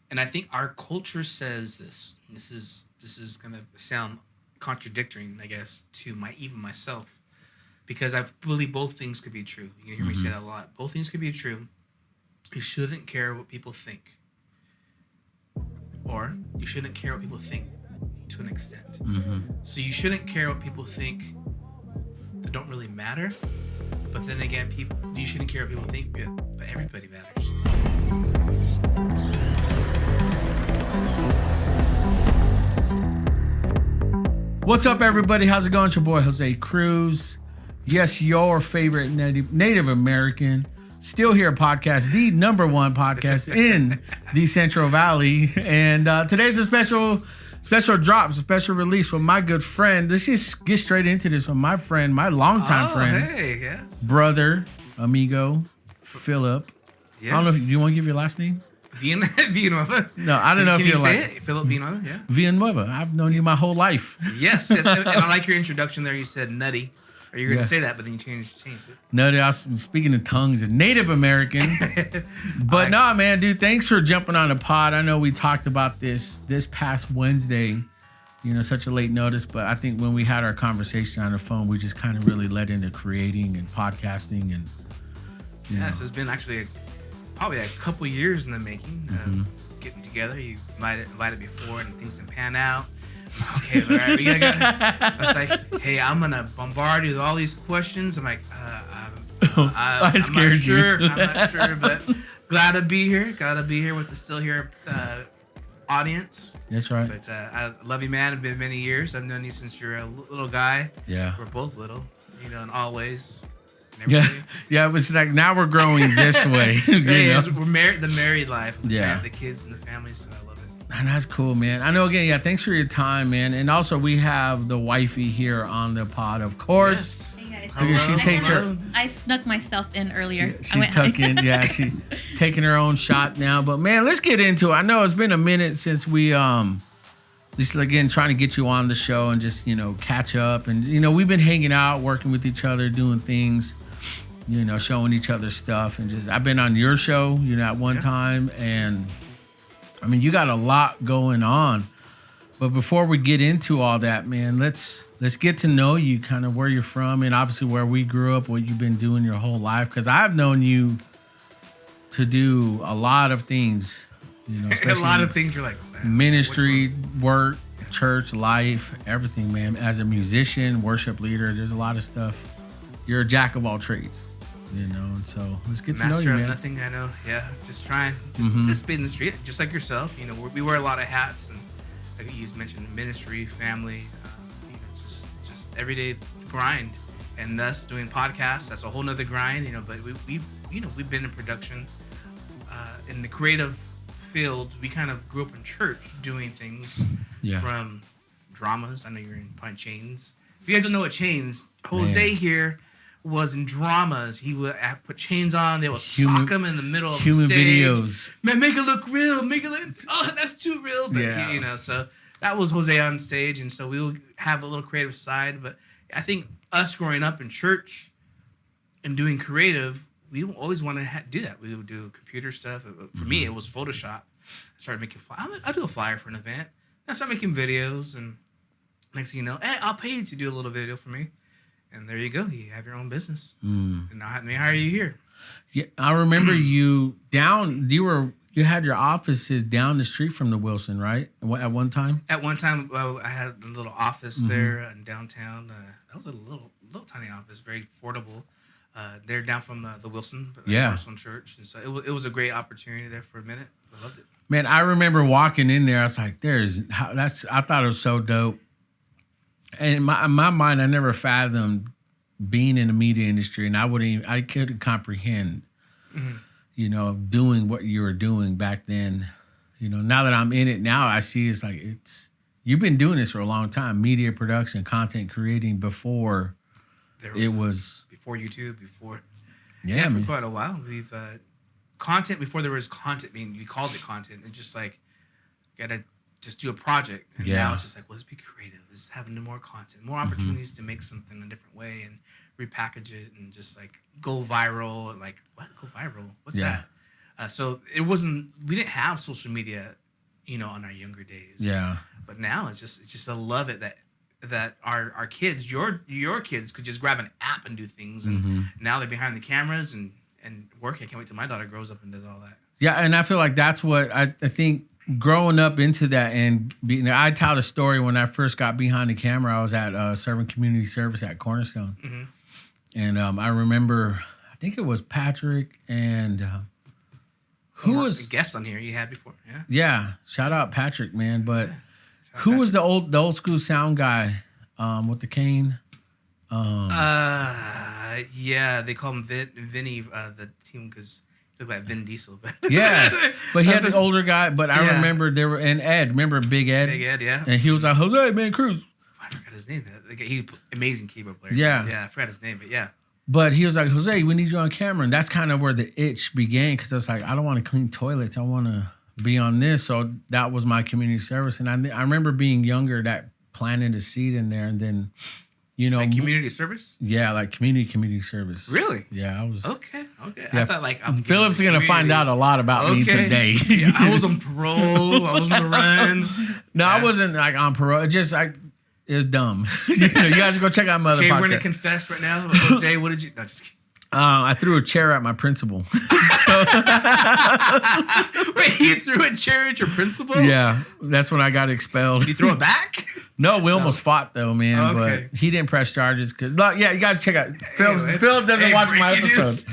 And I think our culture says this. This is gonna sound contradictory, I guess, to even myself, because I believe both things could be true. You can hear me say that a lot. Both things could be true. You shouldn't care what people think, or you shouldn't care what people think to an extent. So you shouldn't care what people think that don't really matter. But then again, you shouldn't care what people think, but everybody matters. What's up, everybody? How's it going? It's your boy, Jose Cruz. Yes, your favorite Native American. Still Here podcast, the number one podcast in the Central Valley. And today's a special drop, special release from my good friend. Let's just get straight into this with my friend, my longtime friend. Hey, yes. Brother, amigo, Philip. Yes. I don't know if, do you want to give your last name? Villanueva. No, I don't know if you you're say like it? Philip Villanueva, yeah. Villanueva. I've known you my whole life. Yes. And I like your introduction there. You said nutty. Or you were going to say that, but then you changed it. Nutty, I was speaking in tongues of Native American. But no, man, dude, thanks for jumping on the pod. I know we talked about this past Wednesday, such a late notice, but I think when we had our conversation on the phone, we just kind of really led into creating and podcasting. And yes, it's been actually probably a couple years in the making. Getting together, you invited before, and things didn't pan out. Okay, all right, we gotta go. I was like, hey, I'm gonna bombard you with all these questions. I'm like, I'm scared not sure. you. I'm not sure, but glad to be here. Gotta be here with the Still Here audience. That's right. But I love you, man. It's been many years. I've known you since you're a little guy. Yeah. We're both little, in all ways. Yeah, it was like now we're growing this way. We're married, the married life. Yeah, the kids and the families. So I love it. And that's cool, man. I know. Again, yeah. Thanks for your time, man. And also, we have the wifey here on the pod, of course. Yes. Hey guys. Hello. She takes her. I snuck myself in earlier. She tucked in. Yeah, she taking her own shot now. But man, let's get into it. I know it's been a minute since we just again trying to get you on the show and just catch up. And we've been hanging out, working with each other, doing things. Showing each other stuff, and just I've been on your show, at one time, and I mean you got a lot going on. But before we get into all that, man, let's get to know you, kind of where you're from, and obviously where we grew up, what you've been doing your whole life. Because I've known you to do a lot of things, a lot of things. You're like, man, ministry, work, church, life, everything, man. As a musician, worship leader, there's a lot of stuff. You're a jack of all trades. And so let's get to know you, man. Master of nothing, I know. Yeah, just trying. Just be in the street, just like yourself. We wear a lot of hats, and like you mentioned, ministry, family. Just everyday grind, and thus doing podcasts. That's a whole nother grind. But we've been in production, in the creative field. We kind of grew up in church doing things from dramas. I know you're in probably Chains. If you guys don't know what Chains, Jose here was in dramas. He would put chains on. They would sock him in the middle of the stage. Videos. Man, make it look real. Make it look. Oh, that's too real. But so that was Jose on stage, and so we would have a little creative side. But I think us growing up in church and doing creative, we always want to do that. We would do computer stuff. For me, it was Photoshop. I started making. I'll do a flyer for an event. I started making videos, and next thing you know, hey, I'll pay you to do a little video for me. And there you go. You have your own business. And now let me hire you here. Yeah, I remember you had your offices down the street from the Wilson, right? At one time? At one time, I had a little office there in downtown. That was a little tiny office, very affordable. They're down from the Wilson, Wilson Church. And so it was a great opportunity there for a minute. I loved it. Man, I remember walking in there. I was like, I thought it was so dope. And in my mind, I never fathomed being in the media industry, and I couldn't comprehend, doing what you were doing back then. Now that I'm in it now, I see it's like you've been doing this for a long time, media production, content creating before before YouTube, for quite a while. We've content before there was content we called it content. It's just like gotta just do a project. And now it's just like, let's be creative. Let's have more content, more opportunities to make something a different way and repackage it and just like go viral. Like, what? Go viral? What's that? So it wasn't. We didn't have social media, on our younger days. Yeah. But now it's just I love it that our kids, your kids, could just grab an app and do things, and now they're behind the cameras and working. I can't wait till my daughter grows up and does all that. Yeah, and I feel like that's what I think. Growing up into that and I tell a story when I first got behind the camera. I was at serving community service at Cornerstone, and I remember I think it was Patrick and who was a guest on here you had before? Yeah, shout out Patrick, man. But who was the old school sound guy with the cane? Yeah, they call him Vinny, the team, because look like Vin Diesel, but yeah, but he had an older guy. But I remember there were Ed. Remember Big Ed? Big Ed, yeah. And he was like, Jose, man, Cruz. I forgot his name. He's an amazing keyboard player. Yeah, I forgot his name, but yeah. But he was like, Jose, we need you on camera, and that's kind of where the itch began, because I was like, I don't want to clean toilets. I want to be on this. So that was my community service, and I remember being younger, that planted a seed in there, and then. Like community service? Yeah, like community service. Really? Yeah, I was. Okay. Yeah. I thought like Philip's gonna find out a lot about me today. Yeah, I was on parole. I was on the run. No, I wasn't like on parole. It just it was dumb. You guys go check out my other podcast. Okay, we're gonna confess right now. Jose, what did you? No, just kidding. I threw a chair at my principal. Wait, you threw a chair at your principal? Yeah, that's when I got expelled. Did you throw it back? No, we almost fought though, man. Okay. But he didn't press charges because. Yeah, you guys check out. Philip doesn't watch my episodes.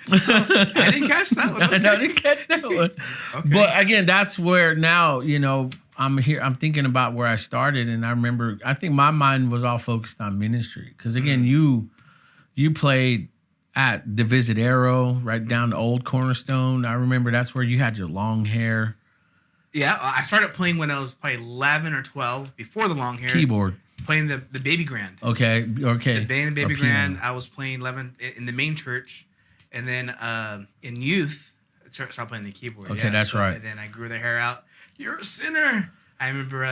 I didn't catch that one. Okay. No, I didn't catch that one. Okay. But again, that's where now I'm here. I'm thinking about where I started, and I remember. I think my mind was all focused on ministry because again, you played at the Visit Arrow right down to Old Cornerstone. I remember that's where you had your long hair. Yeah, I started playing when I was probably 11 or 12, before the long hair. Keyboard. Playing the baby grand. Okay. The baby grand. I was playing 11 in the main church, and then in youth, I started playing the keyboard. Okay, that's right. And then I grew the hair out. You're a sinner. I remember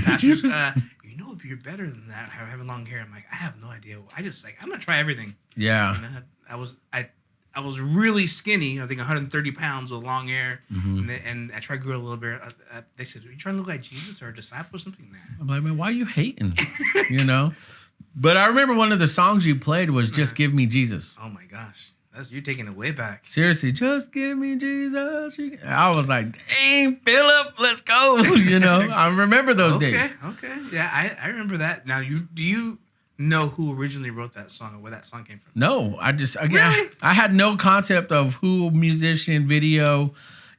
pastors. You're better than that. Having long hair. I'm like, I have no idea. I'm gonna try everything. Yeah. I was really skinny. I think 130 pounds with long hair, and I tried to grow a little bit. They said, "Are you trying to look like Jesus or a disciple or something?" I'm like, man, why are you hating? But I remember one of the songs you played was "Just Give Me Jesus." Oh my gosh, you're taking it way back. Seriously, just give me Jesus. I was like, dang, Philip, let's go. I remember those days. Okay, yeah, I remember that. Now, do you know who originally wrote that song or where that song came from? No, Really? I had no concept of who, musician, video,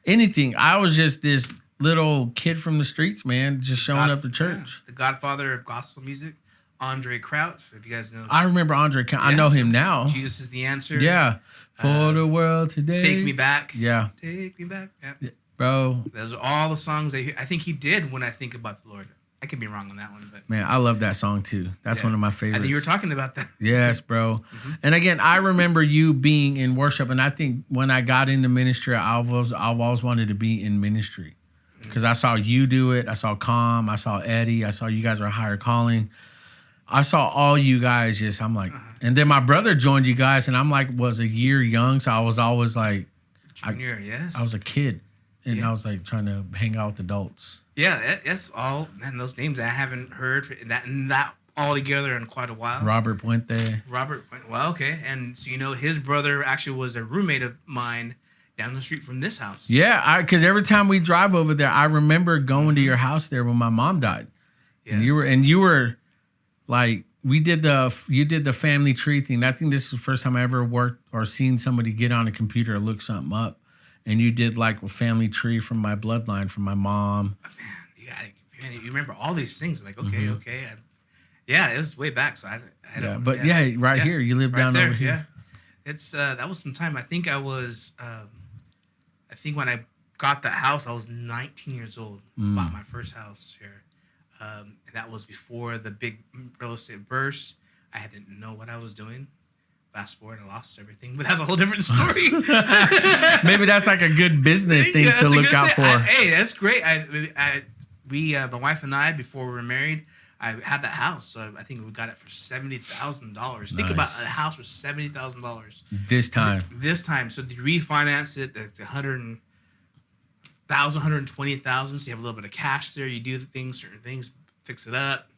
anything. I was just this little kid from the streets, man, just showing up to church. Yeah. The godfather of gospel music, Andre Crouch, if you guys know. I remember Andre. I know him now. Jesus is the answer. Yeah. For the world today. Take Me Back. Yeah. Take Me Back. Yeah. Bro. Those are all the songs I think he did when I think about the Lord. I could be wrong on that one, but man, I love that song too. That's one of my favorites. I think you were talking about that. Yes, bro. And again, I remember you being in worship, and I think when I got into ministry, I've always wanted to be in ministry because I saw you do it. I saw Calm. I saw Eddie. I saw you guys were higher calling. I saw all you guys just. I'm like, and then my brother joined you guys, and I'm like, was a year young, so I was always like, junior, yes. I was a kid, and I was like trying to hang out with adults. Yeah, that's all. Man, those names I haven't heard that all together in quite a while. Robert Puente. Well, okay. And so his brother actually was a roommate of mine down the street from this house. Yeah, because every time we drive over there, I remember going to your house there when my mom died. Yes. And you were like, you did the family tree thing. I think this is the first time I ever worked or seen somebody get on a computer or look something up. And you did like a family tree from my bloodline, from my mom. Oh, man, you remember all these things. Like, okay. Yeah, it was way back, so I don't. But here, you live down there, over here. Yeah, it's that was some time. I think I was. I think when I got that house, I was 19 years old. Bought my first house here. And that was before the big real estate burst. I didn't know what I was doing. Fast forward, I lost everything, but that's a whole different story. Maybe that's like a good business thing to look out for. Hey, that's great. My wife and I, before we were married, I had that house, so I think we got it for $70,000. Nice. Think about a house for $70,000 This time. This time, so you refinance it at 120,000. So you have a little bit of cash there. You do certain things, fix it up.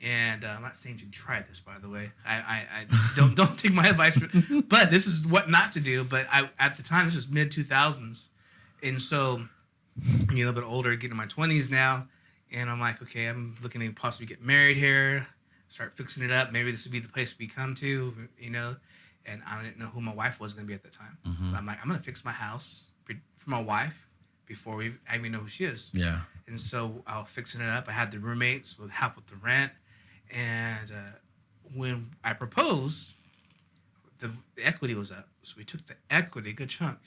And I'm not saying to try this, by the way. I don't take my advice, but this is what not to do. But at the time, this was mid 2000s, and so I'm a little bit older, getting in my 20s now, and I'm like, okay, I'm looking to possibly get married here, start fixing it up. Maybe this would be the place we come to, And I didn't know who my wife was going to be at the time. But I'm like, I'm going to fix my house for my wife before I even know who she is. Yeah. And so I was fixing it up. I had the roommates with help with the rent. And when I proposed, the equity was up. So we took the equity, a good chunk,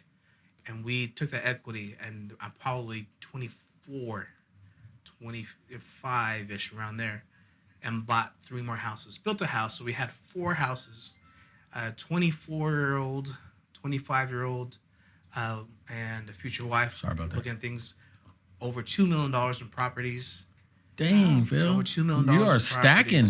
and we took the equity, and I'm probably 24, 25-ish around there, and bought 3 more houses. Built a house. So we had 4 houses, 24-year-old, 25-year-old, and a future wife. Sorry about that. Looking at things, over $2 million in properties. Dang, Phil. Over $2 million. You are stacking.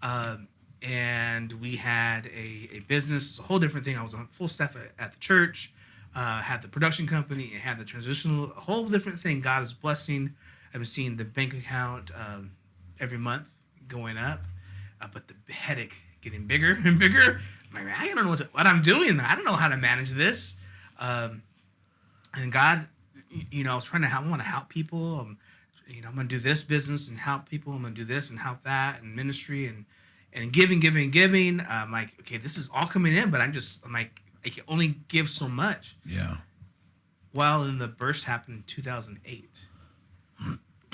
And we had a business. It's a whole different thing. I was on full staff at the church. Had the production company. And had the transitional. A whole different thing. God is blessing. I've been seeing the bank account every month going up. But the headache getting bigger and bigger. I'm like, I don't know what I'm doing. I don't know how to manage this. And God, I was trying to I want to help people. I'm going to do this business and help people. I'm going to do this and help that and ministry and giving. I'm like, okay, this is all coming in, but I'm like, I can only give so much. Yeah. Well, then the burst happened in 2008.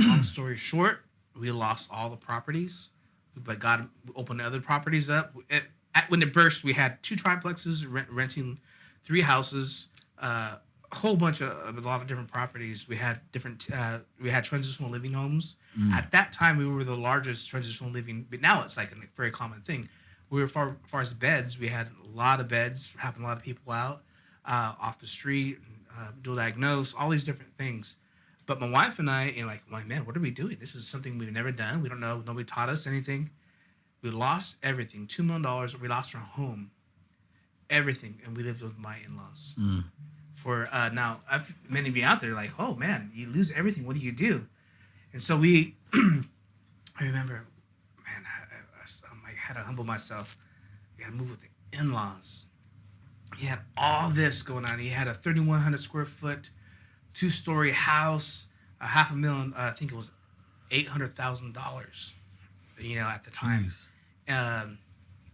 Long story short, we lost all the properties, but God opened other properties up. When it burst, we had 2 triplexes, renting 3 houses, a whole bunch of a lot of different properties. We had transitional living homes. At that time, we were the largest transitional living, but now it's like a very common thing. We were far as beds, we had a lot of beds, helping a lot of people out off the street, dual diagnose, all these different things. But my wife and I, man, what are we doing? This is something we've never done. We don't know. Nobody taught us anything. We lost everything. $2 million. We lost our home, everything, and we lived with my in-laws. For now, many of you out there are like, oh man, you lose everything. What do you do? And so I remember, man, I had to humble myself. We had to move with the in-laws. He had all this going on. He had a 3,100 square foot, 2-story house, $500,000. I think it was $800,000. At the time. I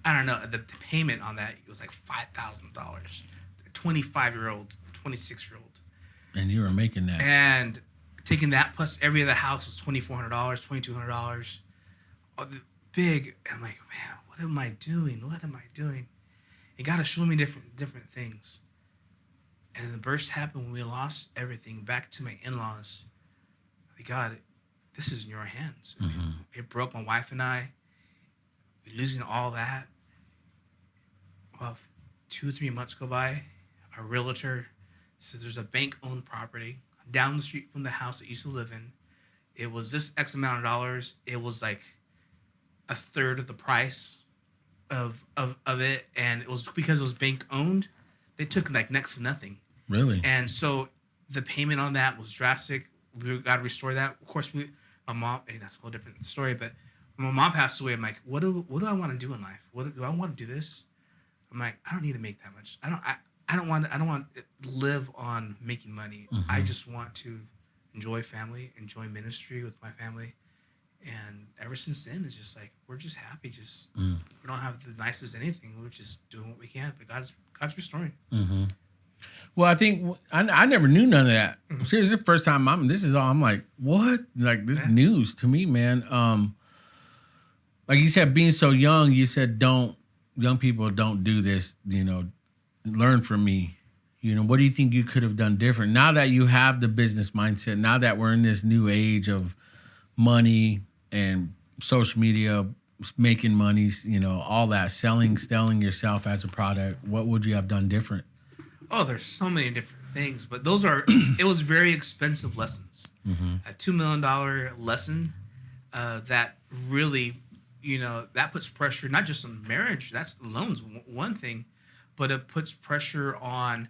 don't know. The payment on that was like $5,000. 25-year-old. 26-year-old, and you were making that, and taking that plus every other house was $2,400, $2,200. Big. I'm like, man, what am I doing? You got to show me different things. And the burst happened when we lost everything. Back to my in-laws. God, this is in your hands. It broke my wife and I. We're losing all that. Well, 2-3 months go by. Our realtor says there's a bank-owned property down the street from the house I used to live in. It was this X amount of dollars. It was like a third of the price of it, and it was because it was bank-owned. They took like next to nothing. Really? And so the payment on that was drastic. We got to restore that. Of course, my mom. Hey, that's a whole different story. But when my mom passed away, I'm like, what do I want to do in life? Do I want to do this? I'm like, I don't need to make that much. I don't want to live on making money. I just want to enjoy family, enjoy ministry with my family. And ever since then, it's just like, we're just happy. We don't have the nicest anything. We're just doing what we can. But God's restoring. Well, I think I never knew none of that. Seriously, the first time I'm like, what? Like, this news to me, man. Like you said, being so young, you said, young people don't do this, learn from me. What do you think you could have done different? Now that you have the business mindset, now that we're in this new age of money and social media, making money, all that, selling yourself as a product, what would you have done different? Oh, there's so many different things, but it was very expensive lessons. A $2 million lesson that really, that puts pressure not just on marriage. That's loans one thing, but it puts pressure on,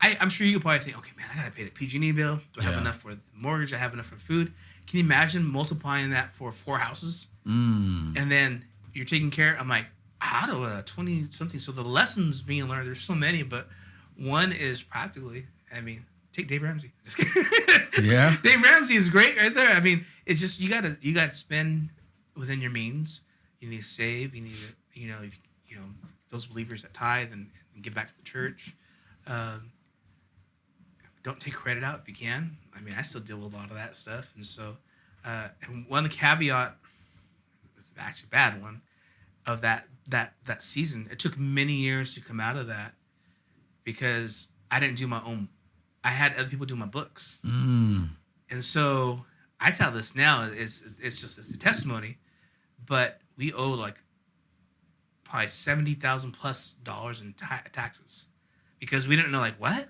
I'm sure you could probably think, okay, man, I gotta pay the PG&E bill. Do I have enough for the mortgage? I have enough for food. Can you imagine multiplying that for 4 houses? And then you're taking care. I'm like, how do 20 something? So the lessons being learned, there's so many, but one is practically, take Dave Ramsey. Just kidding. Yeah. Dave Ramsey is great right there. It's just, you gotta spend within your means. You need to save. You need to, those believers that tithe and give back to the church. Don't take credit out if you can. I still deal with a lot of that stuff. And so, and one caveat, it's actually a bad one, of that season. It took many years to come out of that because I didn't do my own. I had other people do my books. And so I tell this now, it's a testimony, but we owe like probably $70,000 plus in taxes because we didn't know, like, what?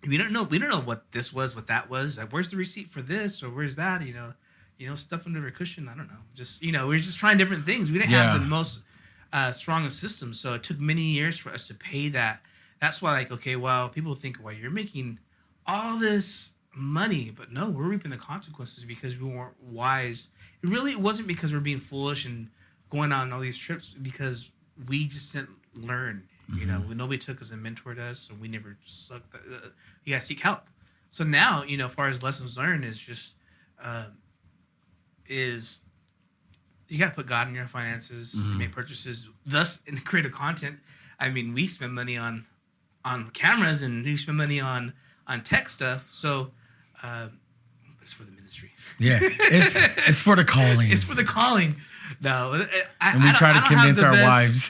We don't know what this was, what that was. Like, where's the receipt for this or where's that? Stuff under a cushion. I don't know. Just we were just trying different things. We didn't have the most strongest system, so it took many years for us to pay that. That's why, like, okay, well, people think, well, you're making all this money, but no, we're reaping the consequences because we weren't wise. It wasn't because we're being foolish and going on all these trips, because we just didn't learn. Nobody took us and mentored us, and we never sucked. You gotta seek help. So now, as far as lessons learned, is just you gotta put God in your finances. You make purchases, thus in creative content. We spend money on cameras, and we spend money on tech stuff. So it's for the ministry. Yeah, it's for the calling. It's for the calling. No, and we try to convince our wives.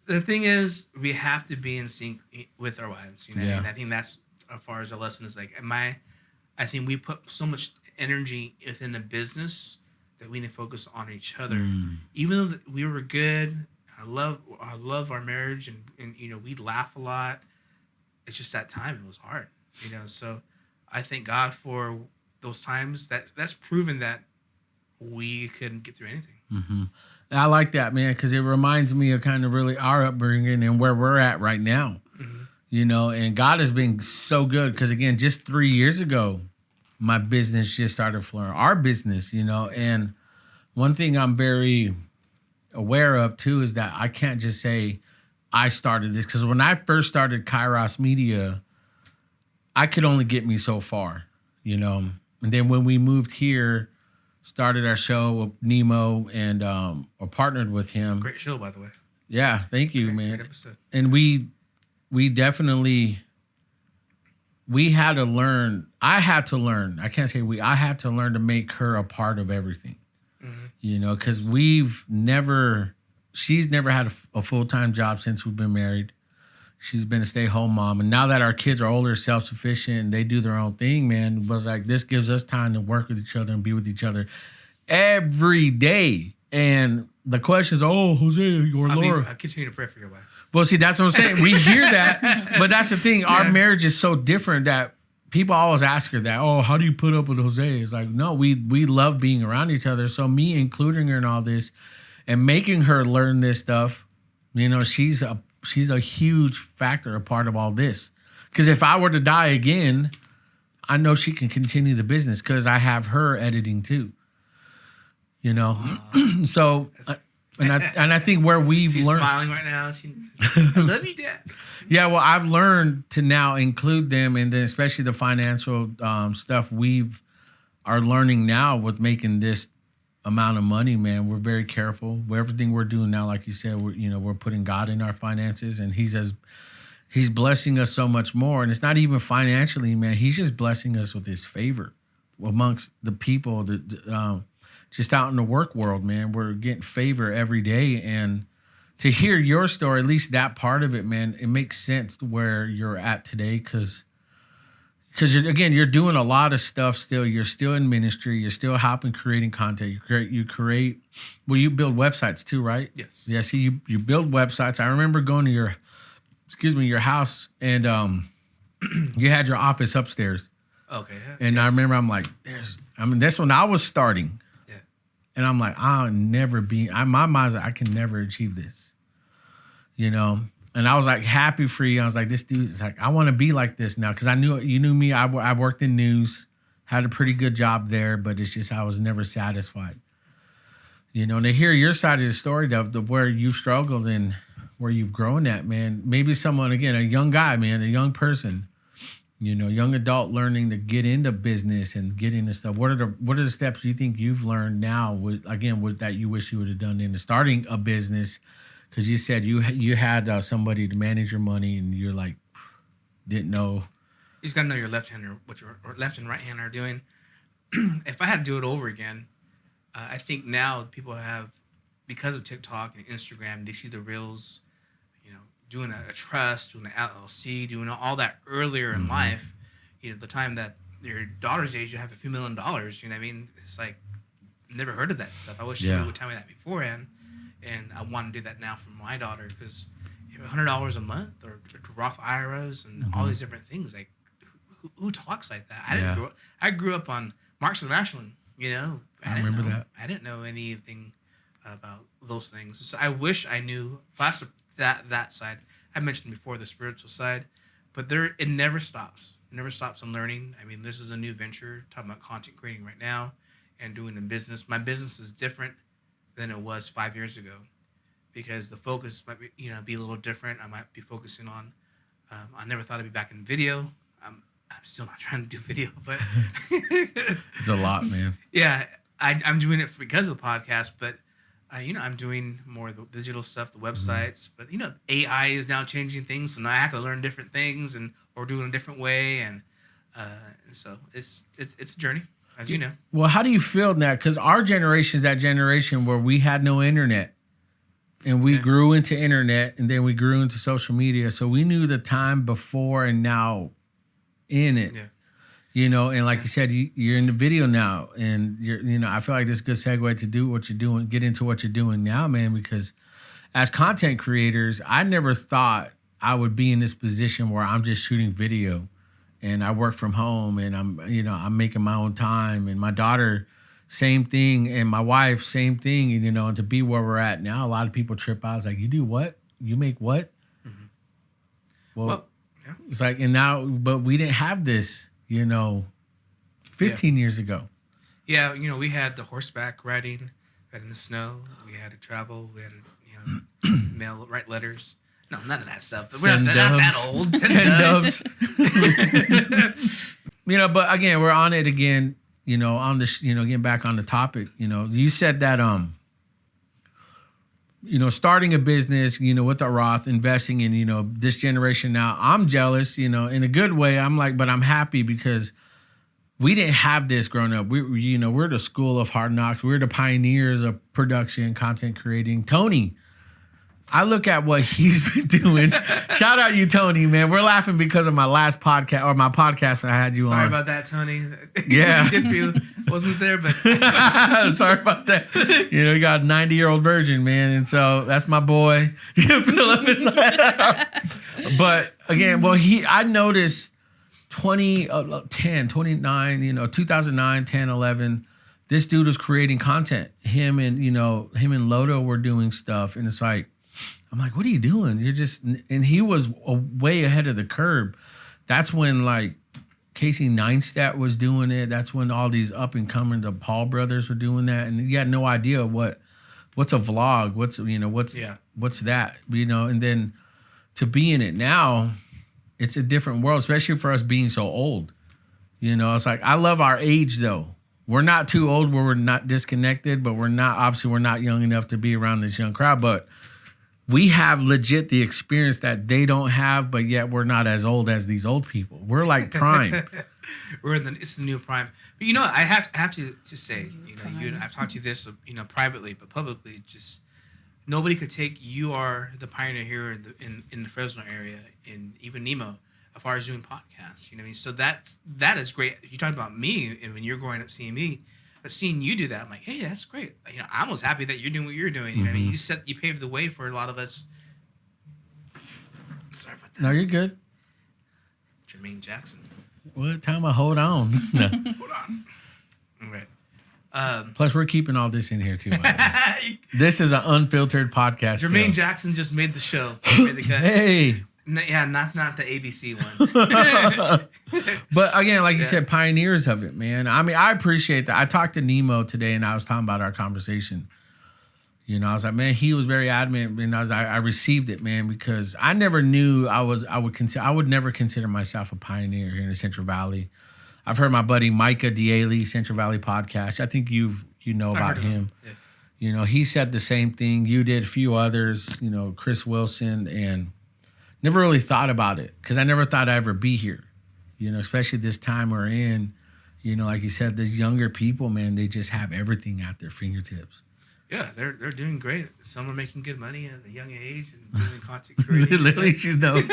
The thing is, we have to be in sync with our wives. Yeah. I think that's as far as our lesson is like. I think we put so much energy within the business that we need to focus on each other. Even though we were good, I love our marriage, and we laugh a lot. It's just that time it was hard. So I thank God for those times. That's proven that we couldn't get through anything. I like that, man, because it reminds me of kind of really our upbringing and where we're at right now. And God has been so good because, again, just 3 years ago, my business just started flowing. Our business, and one thing I'm very aware of, too, is that I can't just say I started this, because when I first started Kairos Media, I could only get me so far, And then when we moved here, started our show with Nemo and or partnered with him. Great show, by the way. Yeah, thank you, man. Great episode. And we definitely had to learn. I had to learn. I can't say we. I had to learn to make her a part of everything. Because she's never had a full-time job since we've been married. She's been a stay-home mom. And now that our kids are older, self-sufficient, and they do their own thing, man, it was like, this gives us time to work with each other and be with each other every day. And the question is, oh, Jose or Laura. I continue to pray for your wife. Well, see, that's what I'm saying. We hear that, but that's the thing. Our marriage is so different that people always ask her that, oh, how do you put up with Jose? It's like, no, we love being around each other. So me including her in all this and making her learn this stuff, she's a huge factor, a part of all this. Because if I were to die again, I know she can continue the business because I have her editing too. So, and I think where we've She's learned. Smiling right now. I love you, Dad. Yeah, well, I've learned to now include them, and then especially the financial stuff are learning now with making this amount of money, man. We're very careful. With everything we're doing now, like you said, we're putting God in our finances, and He's blessing us so much more. And it's not even financially, man. He's just blessing us with His favor amongst the people that just out in the work world, man. We're getting favor every day, and to hear your story, at least that part of it, man, it makes sense to where you're at today, because you're doing a lot of stuff still. You're still in ministry. You're still helping creating content. You create. Well, you build websites too, right? Yes. Yeah. See, you build websites. I remember going to your house, and you had your office upstairs. Okay. Yeah. And I remember I'm like, that's when I was starting. Yeah. And I'm like, I'll never be, my mind's like, I can never achieve this, you know? And I was like happy for you. I was like, this dude is like, I want to be like this now. Cause you knew me. I worked in news, had a pretty good job there, but it's just, I was never satisfied. You know, and to hear your side of the story of where you've struggled and where you've grown at, man, maybe someone, again, a young guy, man, a young person, you know, young adult learning to get into business and get into stuff. What are the steps you think you've learned now that you wish you would have done in starting a business? Because you said you had somebody to manage your money and you're like, didn't know. You just got to know your left hand or what your left and right hand are doing. If I had to do it over again, I think now people have, because of TikTok and Instagram, they see the reels, you know, doing a trust, doing an LLC, doing all that earlier in life. You know, the time that your daughter's age, you have a few $1 million. You know what I mean? It's like, never heard of that stuff. I wish somebody would tell me that beforehand. And I want to do that now for my daughter because $100 a month or Roth IRAs and all these different things. Like, who talks like that? I grew up on Marx and Ashland. You know, I remember that. I didn't know anything about those things. So I wish I knew that side. I mentioned before the spiritual side, but it never stops. It never stops on learning. I mean, this is a new venture, talking about content creating right now and doing the business. My business is different than it was 5 years ago because the focus might be a little different. I might be focusing on, I never thought I'd be back in video. I'm still not trying to do video, but it's a lot, man. Yeah, I'm doing it because of the podcast, but I'm doing more of the digital stuff, the websites. But AI is now changing things, so now I have to learn different things or do it in a different way, and so it's a journey, as you know. Well, how do you feel now? Because our generation is that generation where we had no internet, and we grew into internet, and then we grew into social media, so we knew the time before and now in it, and like you said, you're in the video now, and I feel like this is a good segue to do what you're doing, get into what you're doing now, man, because as content creators, I never thought I would be in this position where I'm just shooting video and I work from home and I'm making my own time, and my daughter, same thing, and my wife, same thing, and to be where we're at now, a lot of people trip out. It's like, you do what? You make what? Well, it's like, and now, but we didn't have this, 15 years ago. Yeah, we had the horseback riding, we had in the snow, we had to travel, we had to, mail, write letters. No, none of that stuff. But we're not that old. Send doves. But again, we're on it again, on this, getting back on the topic, you said that, starting a business, with the Roth, investing in, this generation now, I'm jealous, in a good way. I'm like, but I'm happy because we didn't have this growing up. We're the school of hard knocks. We're the pioneers of production, content creating. Tony, I look at what he's been doing. Shout out you, Tony, man. We're laughing because of my last podcast, or my podcast I had you on. Sorry about that, Tony. Yeah. Did feel wasn't there, but sorry about that. You got a 90-year-old virgin, man. And so that's my boy. Philip is But again, I noticed 2009, 2009, 10, 11, this dude was creating content. Him and Lodo were doing stuff. And it's like, I'm like, what are you doing? And he was way ahead of the curve. That's when like Casey Neistat was doing it. That's when all these up and coming, the Paul brothers were doing that. And you had no idea what's a vlog, what's that, and then to be in it now, it's a different world, especially for us being so old. It's like, I love our age though. We're not too old where we're not disconnected, but we're not young enough to be around this young crowd, but we have legit the experience that they don't have, but yet we're not as old as these old people. We're like prime. It's the new prime. But I have to say, I've talked to you this, privately, but publicly, just nobody could take. You are the pioneer here in the Fresno area, in even Nemo, as far as doing podcasts. So that is great. You talked about me, and when you're growing up seeing me. But seeing you do that, I'm like, hey, that's great. I was happy that you're doing what you're doing. You know what I mean? You paved the way for a lot of us. Sorry about that. No, you're good. Jermaine Jackson. What time? Hold on. No. Hold on. All right. Plus, we're keeping all this in here too. This is an unfiltered podcast. Jermaine Jackson just made the show. Made the cut. Hey. Yeah, not the ABC one. But again, like you said, pioneers of it, man. I mean, I appreciate that. I talked to Nemo today, and I was talking about our conversation. You know, I was like, man, he was very adamant, and I received it, man, because I never knew I would never consider myself a pioneer here in the Central Valley. I've heard my buddy Micah Daly, Central Valley podcast. I think you know about him. Yeah. You know, he said the same thing. You did, a few others. You know, Chris Wilson, and never really thought about it because I never thought I'd ever be here. You know, especially this time we're in. You know, like you said, these younger people, man, they just have everything at their fingertips. Yeah, they're doing great. Some are making good money at a young age and doing content creating. Literally, she's dope.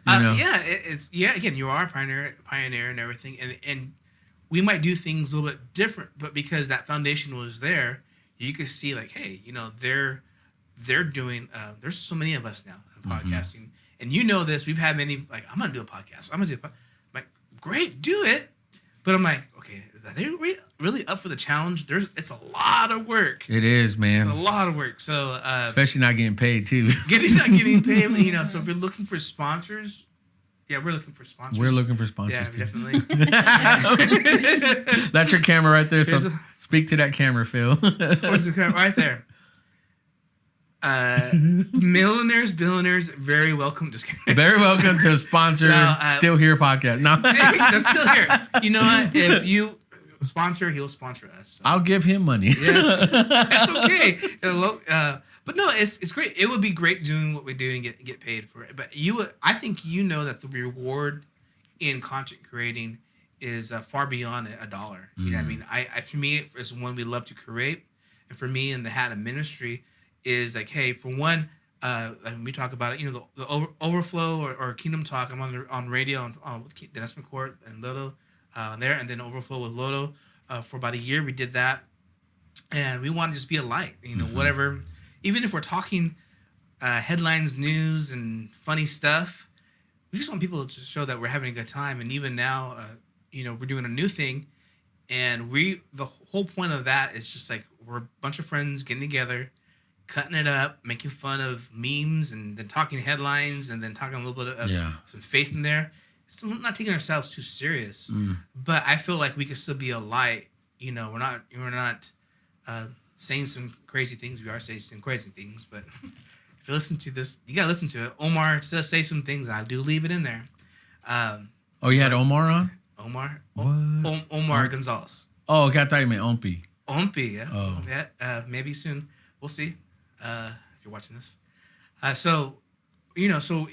Again, you are a pioneer and everything, and we might do things a little bit different, but because that foundation was there, you could see like, hey, you know, they're doing. There's so many of us now in podcasting, and you know this. We've had many like, I'm gonna do a podcast. I'm like, great, do it. But I'm like, okay, are they really up for the challenge? It's a lot of work. It is, man. It's a lot of work. So especially not getting paid too. not getting paid, you know. So if you're looking for sponsors, yeah, we're looking for sponsors. We're looking for sponsors. Yeah, too. Definitely. That's your camera right there. So speak to that camera, Phil. Where's the camera? Right there. Millionaires, billionaires, very welcome. Just kidding. Very welcome to sponsor Still Here podcast. No, that's Still Here. You know what? If you sponsor, he'll sponsor us. So. I'll give him money. Yes, that's okay. But no, it's great. It would be great doing what we do and get paid for it. But I think you know that the reward in content creating is far beyond $1. You know what I mean? I for me, it's one we love to create, and for me in the hat of ministry is like, hey, for one, and we talk about it, you know, the Overflow or Kingdom Talk. I'm on radio with Dennis McCourt and Lodo there, and then Overflow with Lodo for about a year. We did that, and we want to just be a light, you know, whatever. Even if we're talking headlines, news, and funny stuff, we just want people to show that we're having a good time. And even now, you know, we're doing a new thing, and the whole point of that is just like we're a bunch of friends getting together, cutting it up, making fun of memes, and then talking headlines, and then talking a little bit of some faith in there. It's not taking ourselves too serious, but I feel like we can still be a light. You know, we're not saying some crazy things. We are saying some crazy things, but if you listen to this, you gotta listen to it. Omar does say some things, and I do leave it in there. You had Omar on? Omar? What? Omar Gonzalez. Oh, okay, I thought you meant Ompi. Ompi, yeah. Oh. Yeah, maybe soon. We'll see. If you're watching this, so you know, so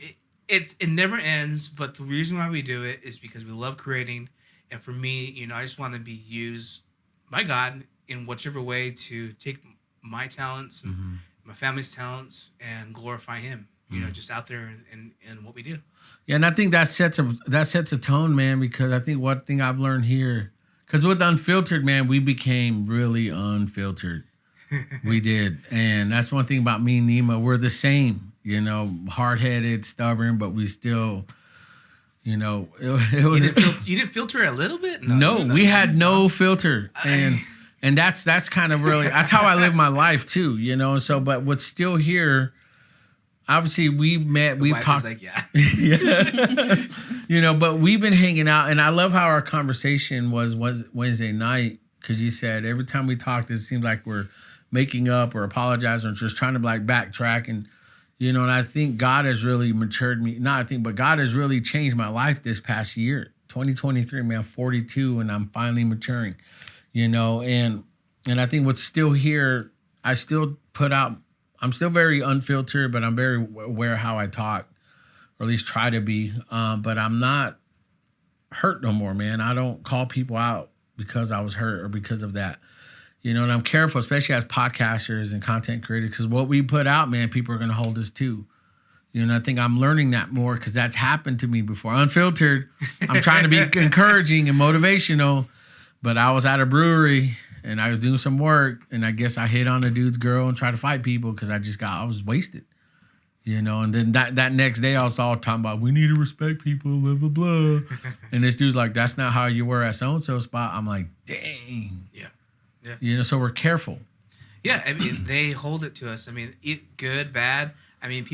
it never ends. But the reason why we do it is because we love creating, and for me, you know, I just want to be used by God in whichever way to take my talents and my family's talents and glorify Him. You know, just out there in what we do. Yeah, and I think that sets a tone, man. Because I think one thing I've learned here, because with Unfiltered, man, we became really unfiltered. We did. And that's one thing about me and Nima. We're the same, you know, hard-headed, stubborn, but we still, you know. It was, you didn't filter a little bit? No, we had no filter. And that's kind of really, that's how I live my life too, you know. So, but what's still here, obviously we've talked. Like, yeah. You know, but we've been hanging out. And I love how our conversation was Wednesday night, because you said every time we talked, it seems like we're making up or apologizing or just trying to like backtrack. And, you know, and I think God has really matured me. But God has really changed my life this past year. 2023, man, I'm 42 and I'm finally maturing, you know, and I think what's still here, I'm still very unfiltered, but I'm very aware how I talk, or at least try to be. But I'm not hurt no more, man. I don't call people out because I was hurt or because of that. You know, and I'm careful, especially as podcasters and content creators, because what we put out, man, people are going to hold us to. You know, and I think I'm learning that more because that's happened to me before. Unfiltered, I'm trying to be encouraging and motivational, but I was at a brewery and I was doing some work, and I guess I hit on a dude's girl and tried to fight people because I was wasted. You know, and then that next day I was all talking about we need to respect people, blah, blah, blah. And this dude's like, that's not how you were at so-and-so spot. I'm like, dang. Yeah. You know, so we're careful. Yeah, I mean, they hold it to us. I mean, good, bad. I mean,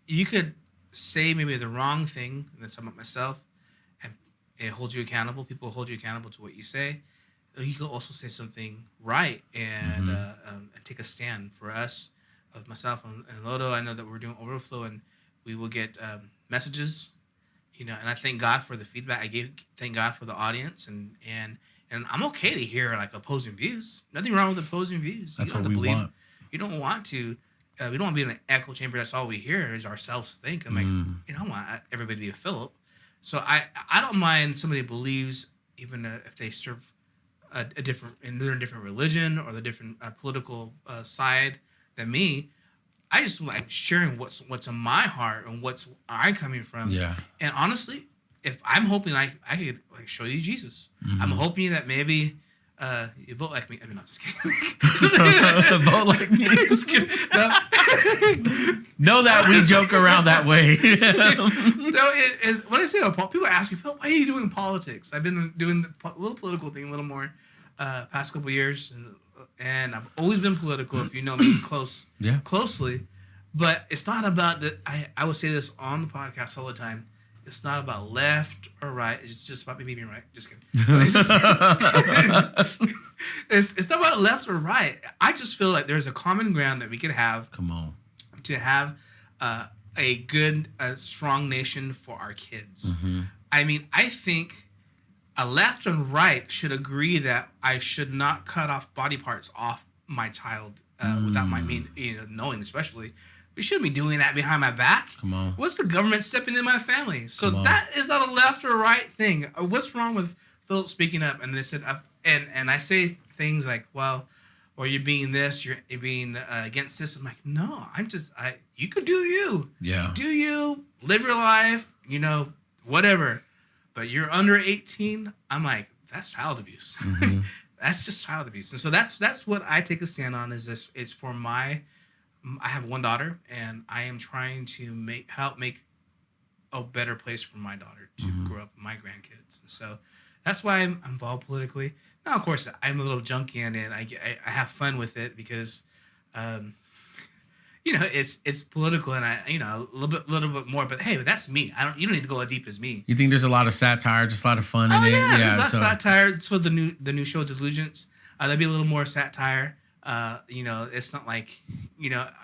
you could say maybe the wrong thing, and that's about myself, and it holds you accountable. People hold you accountable to what you say. You could also say something right and take a stand for us. Of myself and Lodo, I know that we're doing Overflow, and we will get messages, you know. And I thank God for the feedback. Thank God for the audience, and I'm okay to hear like opposing views. Nothing wrong with opposing views. That's what we want. You don't want to. We don't want to be in an echo chamber. That's all we hear is ourselves think. I'm like, you know, I want everybody to be a Philip. So I don't mind somebody believes even if they serve a different religion or the different political side than me. I just like sharing what's in my heart and what's I'm coming from. Yeah. And honestly, if I'm hoping I could like show you Jesus. I'm hoping that maybe you vote like me. I mean, no, just kidding. Vote like me. Just kidding. No. Know that we joke around that way. No, it is. When I say people ask me, Phil, why are you doing politics? I've been doing the little political thing a little more past couple years, and I've always been political. If you know me closely, but it's not about that. I would say this on the podcast all the time. It's not about left or right. It's just about me being right. Just kidding. It's not about left or right. I just feel like there's a common ground that we could have. Come on. To have a good, strong nation for our kids. I mean, I think a left and right should agree that I should not cut off body parts off my child without my knowing, especially. We shouldn't be doing that behind my back. Come on. What's the government stepping in my family? So that is not a left or right thing. What's wrong with Philip speaking up? And they said, and I say things like, well, or you're being this, you're being against this. I'm like, no, you could do you. Yeah. Do you, live your life, whatever. But you're under 18, I'm like, that's child abuse. That's just child abuse. And so that's what I take a stand on is this. It's for I have one daughter, and I am trying to help make a better place for my daughter to grow up, my grandkids. And so that's why I'm involved politically. Now, of course, I'm a little junky in it. I have fun with it because, it's political, and a little bit more. But hey, that's me. You don't need to go as deep as me. You think there's a lot of satire, just a lot of fun in it? Yeah, there's a lot of satire. So the new show Delusions, there'll be a little more satire. It's not like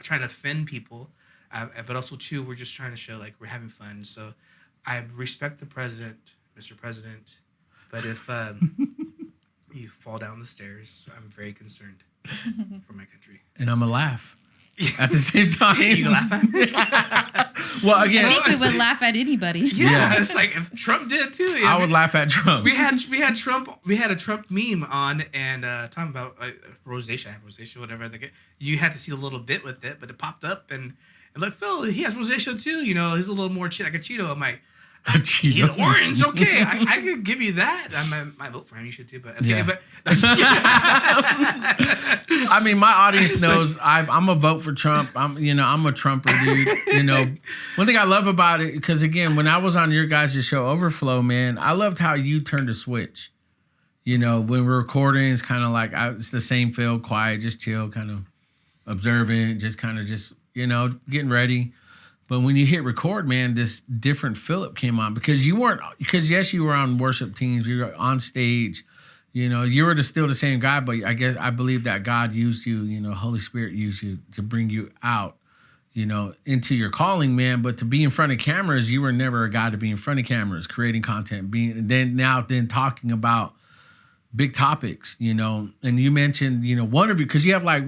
trying to offend people, but also too, we're just trying to show like we're having fun. So I respect the president, Mr. President, but if you fall down the stairs, I'm very concerned for my country. And I'm gonna laugh at the same time. You laugh at? Well, again, I think we would laugh at anybody. Yeah, it's like if Trump did too. I would laugh at Trump. We had Trump. We had a Trump meme on, and talking about rosacea, whatever. You had to see a little bit with it, but it popped up, and look, Phil, he has rosacea too. He's a little more like a Cheeto. I'm like, he's orange. Okay, I could give you that. I might vote for him. You should too. But okay, yeah. But I mean, my audience knows I'm a vote for Trump. I'm a Trumper, dude. One thing I love about it, because again, when I was on your guys' show Overflow, man, I loved how you turned a switch. When we're recording, it's kind of like it's the same feel, quiet, just chill, kind of observant, just getting ready. But when you hit record, man, this different Philip came on because you were on worship teams, you were on stage, you were still the same guy, but I believe that God used you, Holy Spirit used you to bring you out, into your calling, man. But to be in front of cameras, you were never a guy to be in front of cameras, creating content, then talking about big topics, and you mentioned, one of you, because you have like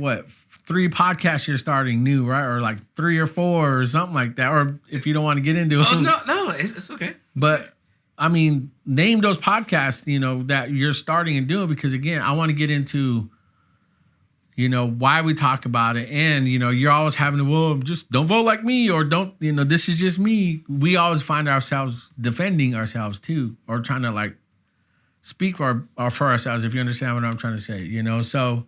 3 podcasts you're starting new, right? Or like 3 or 4 or something like that. Or if you don't want to get into it. Oh, no, it's okay. But I mean, name those podcasts, that you're starting and doing, because again, I want to get into, why we talk about it. And, you're always having to, just don't vote like me, or don't, this is just me. We always find ourselves defending ourselves too, or trying to like speak for ourselves, if you understand what I'm trying to say, So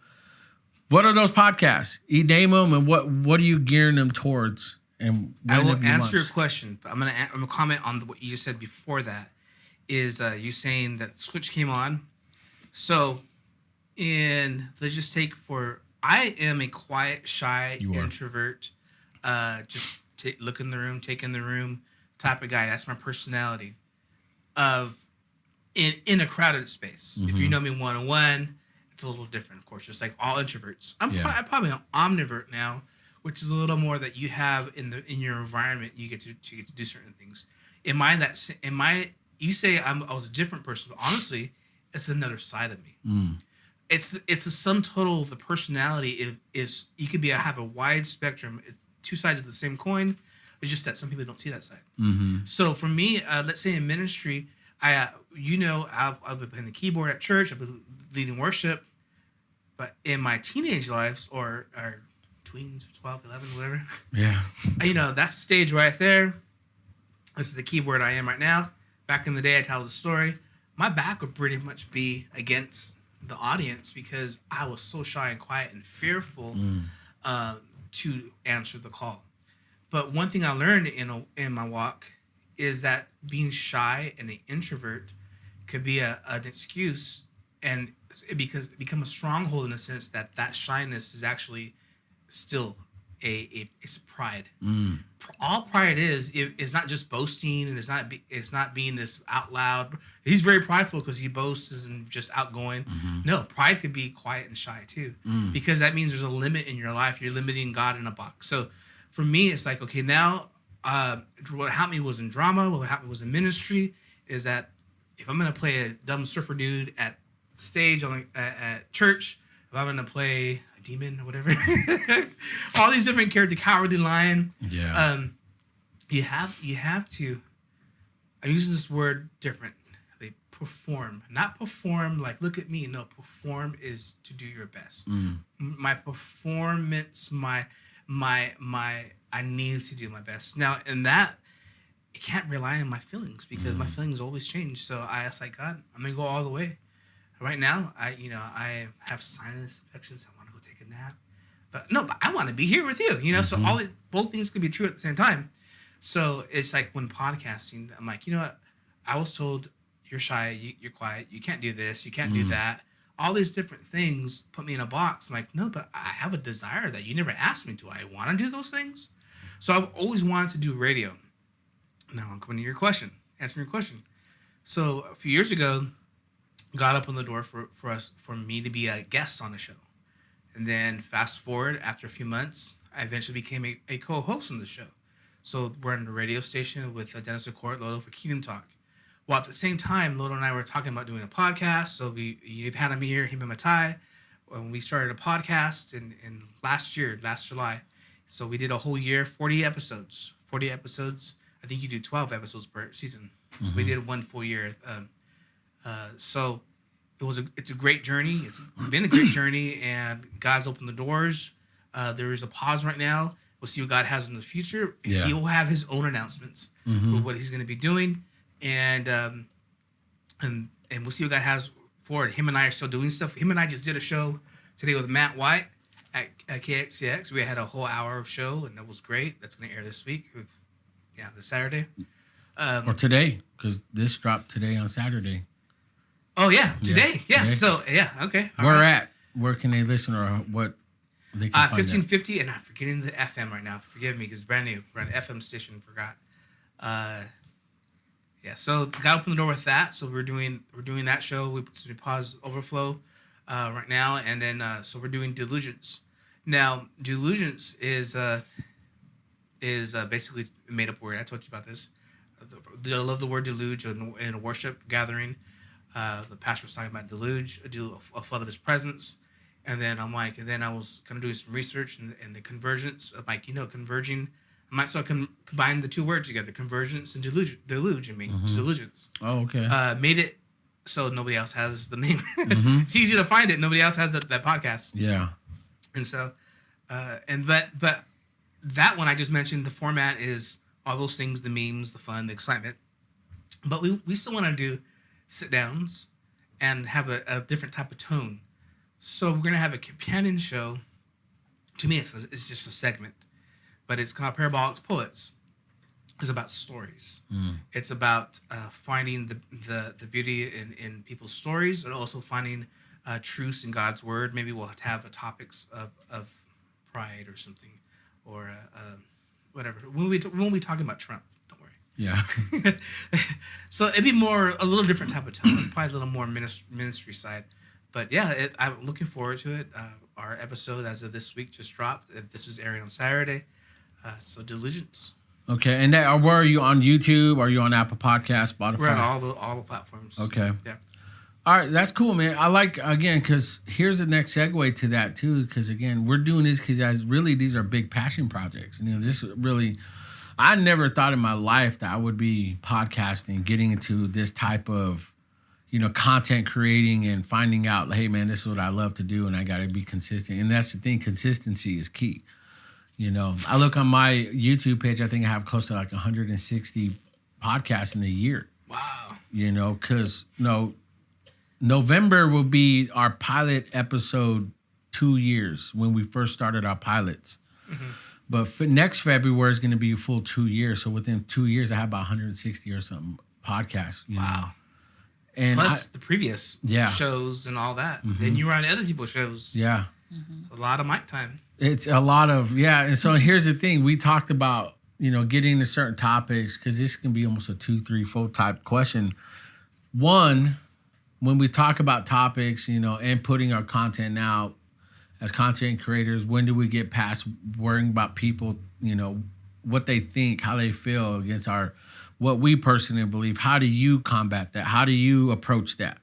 What are those podcasts? You name them, and what are you gearing them towards? And I will answer your question, but I'm gonna comment on what you just said before that. Is you saying that Switch came on? So, let's just take I am a quiet, shy introvert. Just look in the room, take in the room type of guy. That's my personality. In a crowded space. If you know me one-on-one, it's a little different, of course. Just like all introverts. I'm probably an omnivert now, which is a little more that you have in your environment. You get to do certain things. You say I was a different person, but honestly, it's another side of me. It's the sum total of the personality. Is you could have a wide spectrum. It's two sides of the same coin. It's just that some people don't see that side. So for me, let's say in ministry, I've been playing the keyboard at church. I've been leading worship, but in my teenage lives or tweens, 12, 11, whatever. That's the stage right there. This is the keyboard I am right now. Back in the day, I tell the story. My back would pretty much be against the audience because I was so shy and quiet and fearful to answer the call. But one thing I learned in my walk is that being shy and an introvert could be an excuse, and it become a stronghold in the sense that shyness is actually still it's pride. All pride is not just boasting, and it's not being this out loud. He's very prideful because he boasts and just outgoing. No, pride could be quiet and shy too, because that means there's a limit in your life. You're limiting God in a box. So for me, it's like, okay, now what helped me was in drama. What helped me was in ministry. Is that if I'm gonna play a dumb surfer dude at stage at church, if I'm gonna play a demon or whatever, all these different characters, cowardly lion. Yeah. You have to. I'm using this word different. They perform, not perform like look at me. No, perform is to do your best. My performance, my I need to do my best now, and that I can't rely on my feelings because my feelings always change. So I ask like God, I'm gonna go all the way. Right now, I have sinus infections. I want to go take a nap, but I want to be here with you. So both things could be true at the same time. So it's like when podcasting, I'm like, what? I was told you're shy, you're quiet, you can't do this, you can't do that. All these different things put me in a box. I'm like, no, but I have a desire that you never asked me to. I want to do those things. So I've always wanted to do radio. Now I'm coming to answering your question. So a few years ago, God opened the door for me to be a guest on the show. And then fast forward, after a few months, I eventually became a co-host on the show. So we're on the radio station with Dennis Court, Lodo for Kingdom Talk. Well, at the same time, Lodo and I were talking about doing a podcast. So you've had him here, him and Matai, when we started a podcast in last July. So we did a whole year, 40 episodes. I think you do 12 episodes per season. So we did one full year. So it's a great journey. It's been a great journey, and God's opened the doors. There is a pause right now. We'll see what God has in the future. Yeah. He will have his own announcements for what he's going to be doing, and we'll see what God has forward. Him and I are still doing stuff. Him and I just did a show today with Matt White at KXCX. We had a whole hour show, and that was great. That's going to air this week. This Saturday. Or today, because this dropped today on Saturday. Oh, yeah, today. Yeah. Yes. Today. So, yeah, okay. Where can they listen or what they can find 1550, and I'm forgetting the FM right now. Forgive me, because it's brand new. We're on an FM station, forgot. So God opened the door with that. So we're doing that show. We pause Overflow right now, and then so we're doing Delusions. Now, Delusions is basically a made-up word. I told you about this. I love the word deluge in a worship gathering. The pastor was talking about deluge, a flood of his presence. And then I was kind of doing some research and the convergence of converging. I might start combining the two words together, convergence and deluge. Delusions. Oh, okay. Made it so nobody else has the name. It's easy to find it. Nobody else has that podcast. Yeah. And so, but that one I just mentioned, the format is all those things, the memes, the fun, the excitement. But we still want to do sit downs and have a different type of tone. So we're gonna have a companion show. To me, it's just a segment, but it's called Parabolic Poets. It's about stories. It's about finding the beauty in people's stories, and also finding truths in God's word. Maybe we'll have a topics of pride or something, or whatever. We'll be talking about Trump. Don't worry. Yeah. So it'd be a little different type of tone, probably a little more ministry side. But yeah, I'm looking forward to it. Our episode as of this week just dropped. This is airing on Saturday. So diligence. Okay, and where are you on YouTube? Are you on Apple Podcasts, Spotify? We're on all the platforms. Okay. Yeah. All right, that's cool, man. I like, again, because here's the next segue to that, too, because, again, we're doing this because really these are big passion projects. And, this really, I never thought in my life that I would be podcasting, getting into this type of, content creating and finding out, hey, man, this is what I love to do, and I got to be consistent. And that's the thing, consistency is key. I look on my YouTube page, I think I have close to like 160 podcasts in a year. Wow. Because, November will be our pilot episode 2 years when we first started our pilots. Mm-hmm. But next February is going to be a full 2 years. So within 2 years, I have about 160 or something podcasts. Wow. And plus the previous shows and all that. Mm-hmm. Then you were on other people's shows. Yeah. Mm-hmm. It's a lot of mic time. It's a lot of, And so here's the thing. We talked about, getting into certain topics, because this can be almost a 2, 3, 4 type question. One, when we talk about topics, and putting our content out as content creators, when do we get past worrying about people, what they think, how they feel against what we personally believe? How do you combat that? How do you approach that?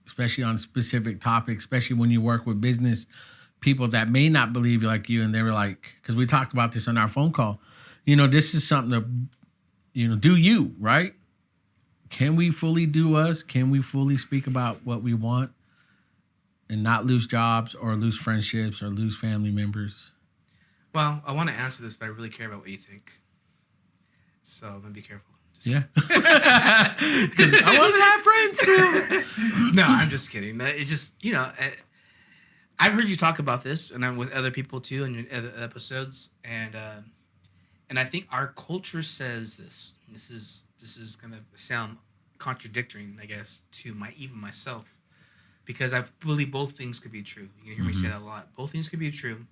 Especially on specific topics, especially when you work with business people that may not believe like you, and they were like, because we talked about this on our phone call, this is something to, do you, right? Can we fully do us? Can we fully speak about what we want and not lose jobs or lose friendships or lose family members? Well, I want to answer this, but I really care about what you think. So I'm going to be careful. Yeah. I want to have friends too. No, I'm just kidding. It's just, I've heard you talk about this, and I'm with other people too in your other episodes, and I think our culture says this. This is gonna sound contradictory, I guess, to even myself, because I believe both things could be true. You can hear me say that a lot. Both things could be true.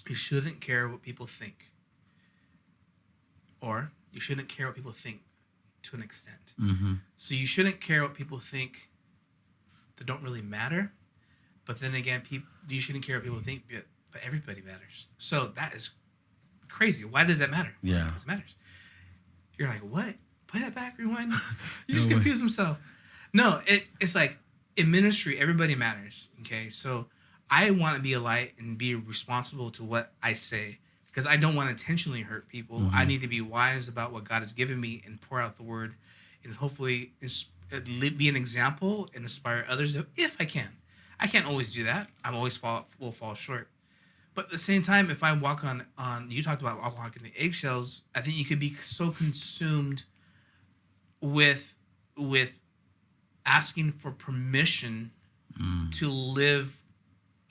You shouldn't care what people think, or you shouldn't care what people think to an extent. Mm-hmm. So you shouldn't care what people think that don't really matter. But then again, you shouldn't care what people think, but everybody matters. So that is crazy. Why does that matter? Yeah. It matters. You're like, what? Play that back, rewind. You just confuse himself. No, it's like in ministry, everybody matters. Okay, so I want to be a light and be responsible to what I say, because I don't want to intentionally hurt people. Mm-hmm. I need to be wise about what God has given me and pour out the word, and hopefully be an example and inspire others if I can. I can't always do that. I'm always will fall short. But at the same time, if I walk on you talked about walking the eggshells, I think you could be so consumed with asking for permission to live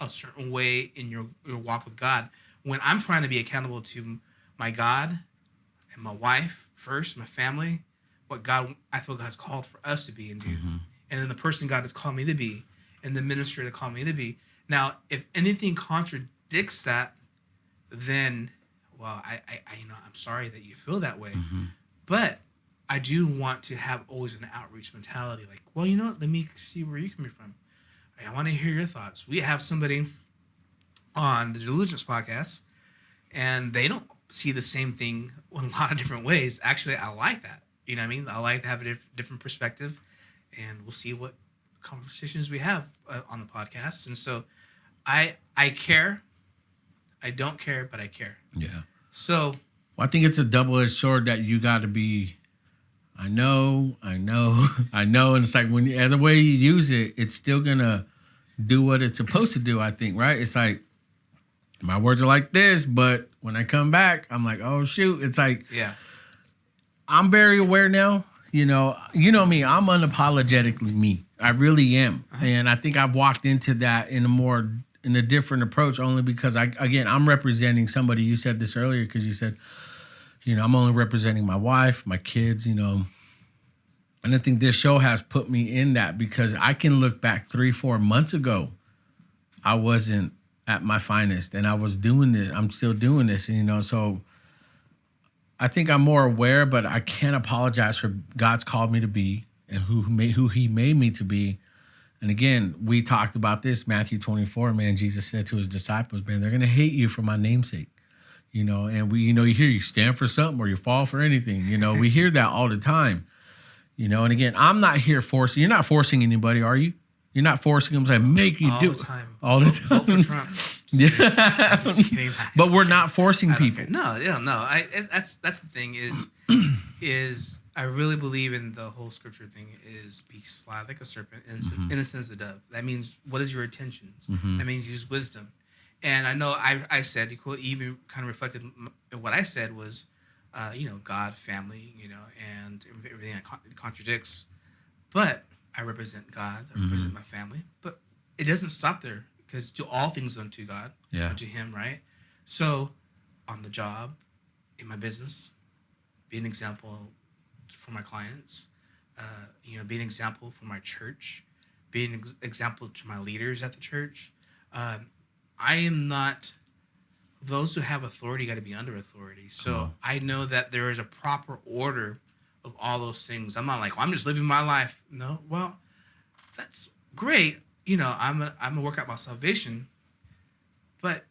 a certain way in your walk with God, when I'm trying to be accountable to my God and my wife first, my family, what God I feel God's called for us to be and do, and then the person God has called me to be, and the ministry that called me to be. Now, if anything contradicts that, then, well, I'm sorry that you feel that way. Mm-hmm. But I do want to have always an outreach mentality. Like, well, you know what? Let me see where you're coming from. I want to hear your thoughts. We have somebody on the Diligence podcast, and they don't see the same thing in a lot of different ways. Actually, I like that. You know what I mean? I like to have a different perspective, and we'll see what conversations we have on the podcast. And so I care. I don't care, but I care. Yeah. So I think it's a double-edged sword that you got to be, I know. And it's like when the way you use it, it's still going to do what it's supposed to do, I think, right? It's like, my words are like this, but when I come back, I'm like, oh, shoot. It's like, yeah, I'm very aware now, You know me. I'm unapologetically me. I really am, and I think I've walked into that in a different approach, only because I'm representing somebody. You said this earlier because you said, I'm only representing my wife, my kids, and I think this show has put me in that because I can look back 3-4 months ago. I wasn't at my finest, and I was doing this. I'm still doing this, so. I think I'm more aware, but I can't apologize for God's called me to be and who he made me to be. And again, we talked about this, Matthew 24, man, Jesus said to his disciples, man, they're going to hate you for my namesake, and we, you hear you stand for something or you fall for anything, we hear that all the time, and again, I'm not here forcing, you're not forcing anybody, are you? You're not forcing them to make you do it. All the time. Vote for Trump. Just kidding. But we're not forcing people. No. That's the thing is I really believe in the whole scripture thing is be sly like a serpent, innocent as a dove. That means what is your intentions? That means use wisdom. And I know I said, even kind of reflected what I said was, God, family, and everything that contradicts. But I represent God. I represent my family. But it doesn't stop there because to all things unto God, unto Him, right? So on the job, in my business, be an example for my clients, be an example for my church, be an example to my leaders at the church. I am not, those who have authority got to be under authority. So I know that there is a proper order of all those things. I'm not like, I'm just living my life. No, well, that's great. I'm gonna work out my salvation, but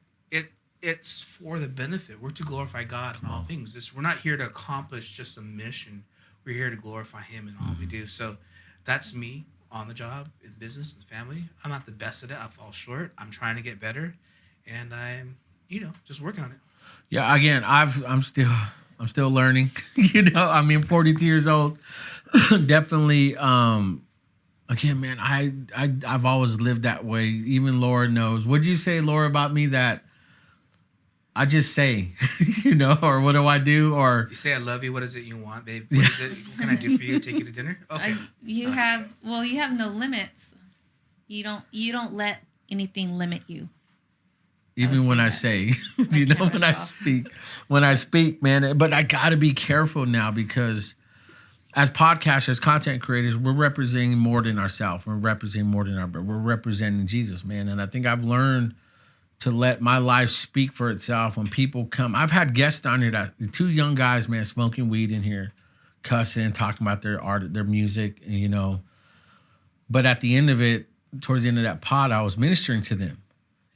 it's for the benefit. We're to glorify God in all things. We're not here to accomplish just a mission. We're here to glorify Him in all we do. So that's me on the job, in business, and family. I'm not the best at it. I fall short. I'm trying to get better, and I'm just working on it. Yeah, again, I'm still learning. I'm 42 years old. Definitely. Again, man, I've always lived that way. Even Laura knows. What'd you say, Laura, about me that I just say, or what do I do? Or you say, I love you. What is it you want, babe? What is it? What can I do for you? Take you to dinner? Okay. You have no limits. You don't let anything limit you. Even when I say, when I speak, man, but I got to be careful now because as podcasters, content creators, we're representing more than ourselves. We're representing more than we're representing Jesus, man. And I think I've learned to let my life speak for itself when people come. I've had guests on here, that 2 young guys, man, smoking weed in here, cussing, talking about their art, their music, But at the end of it, towards the end of that pod, I was ministering to them,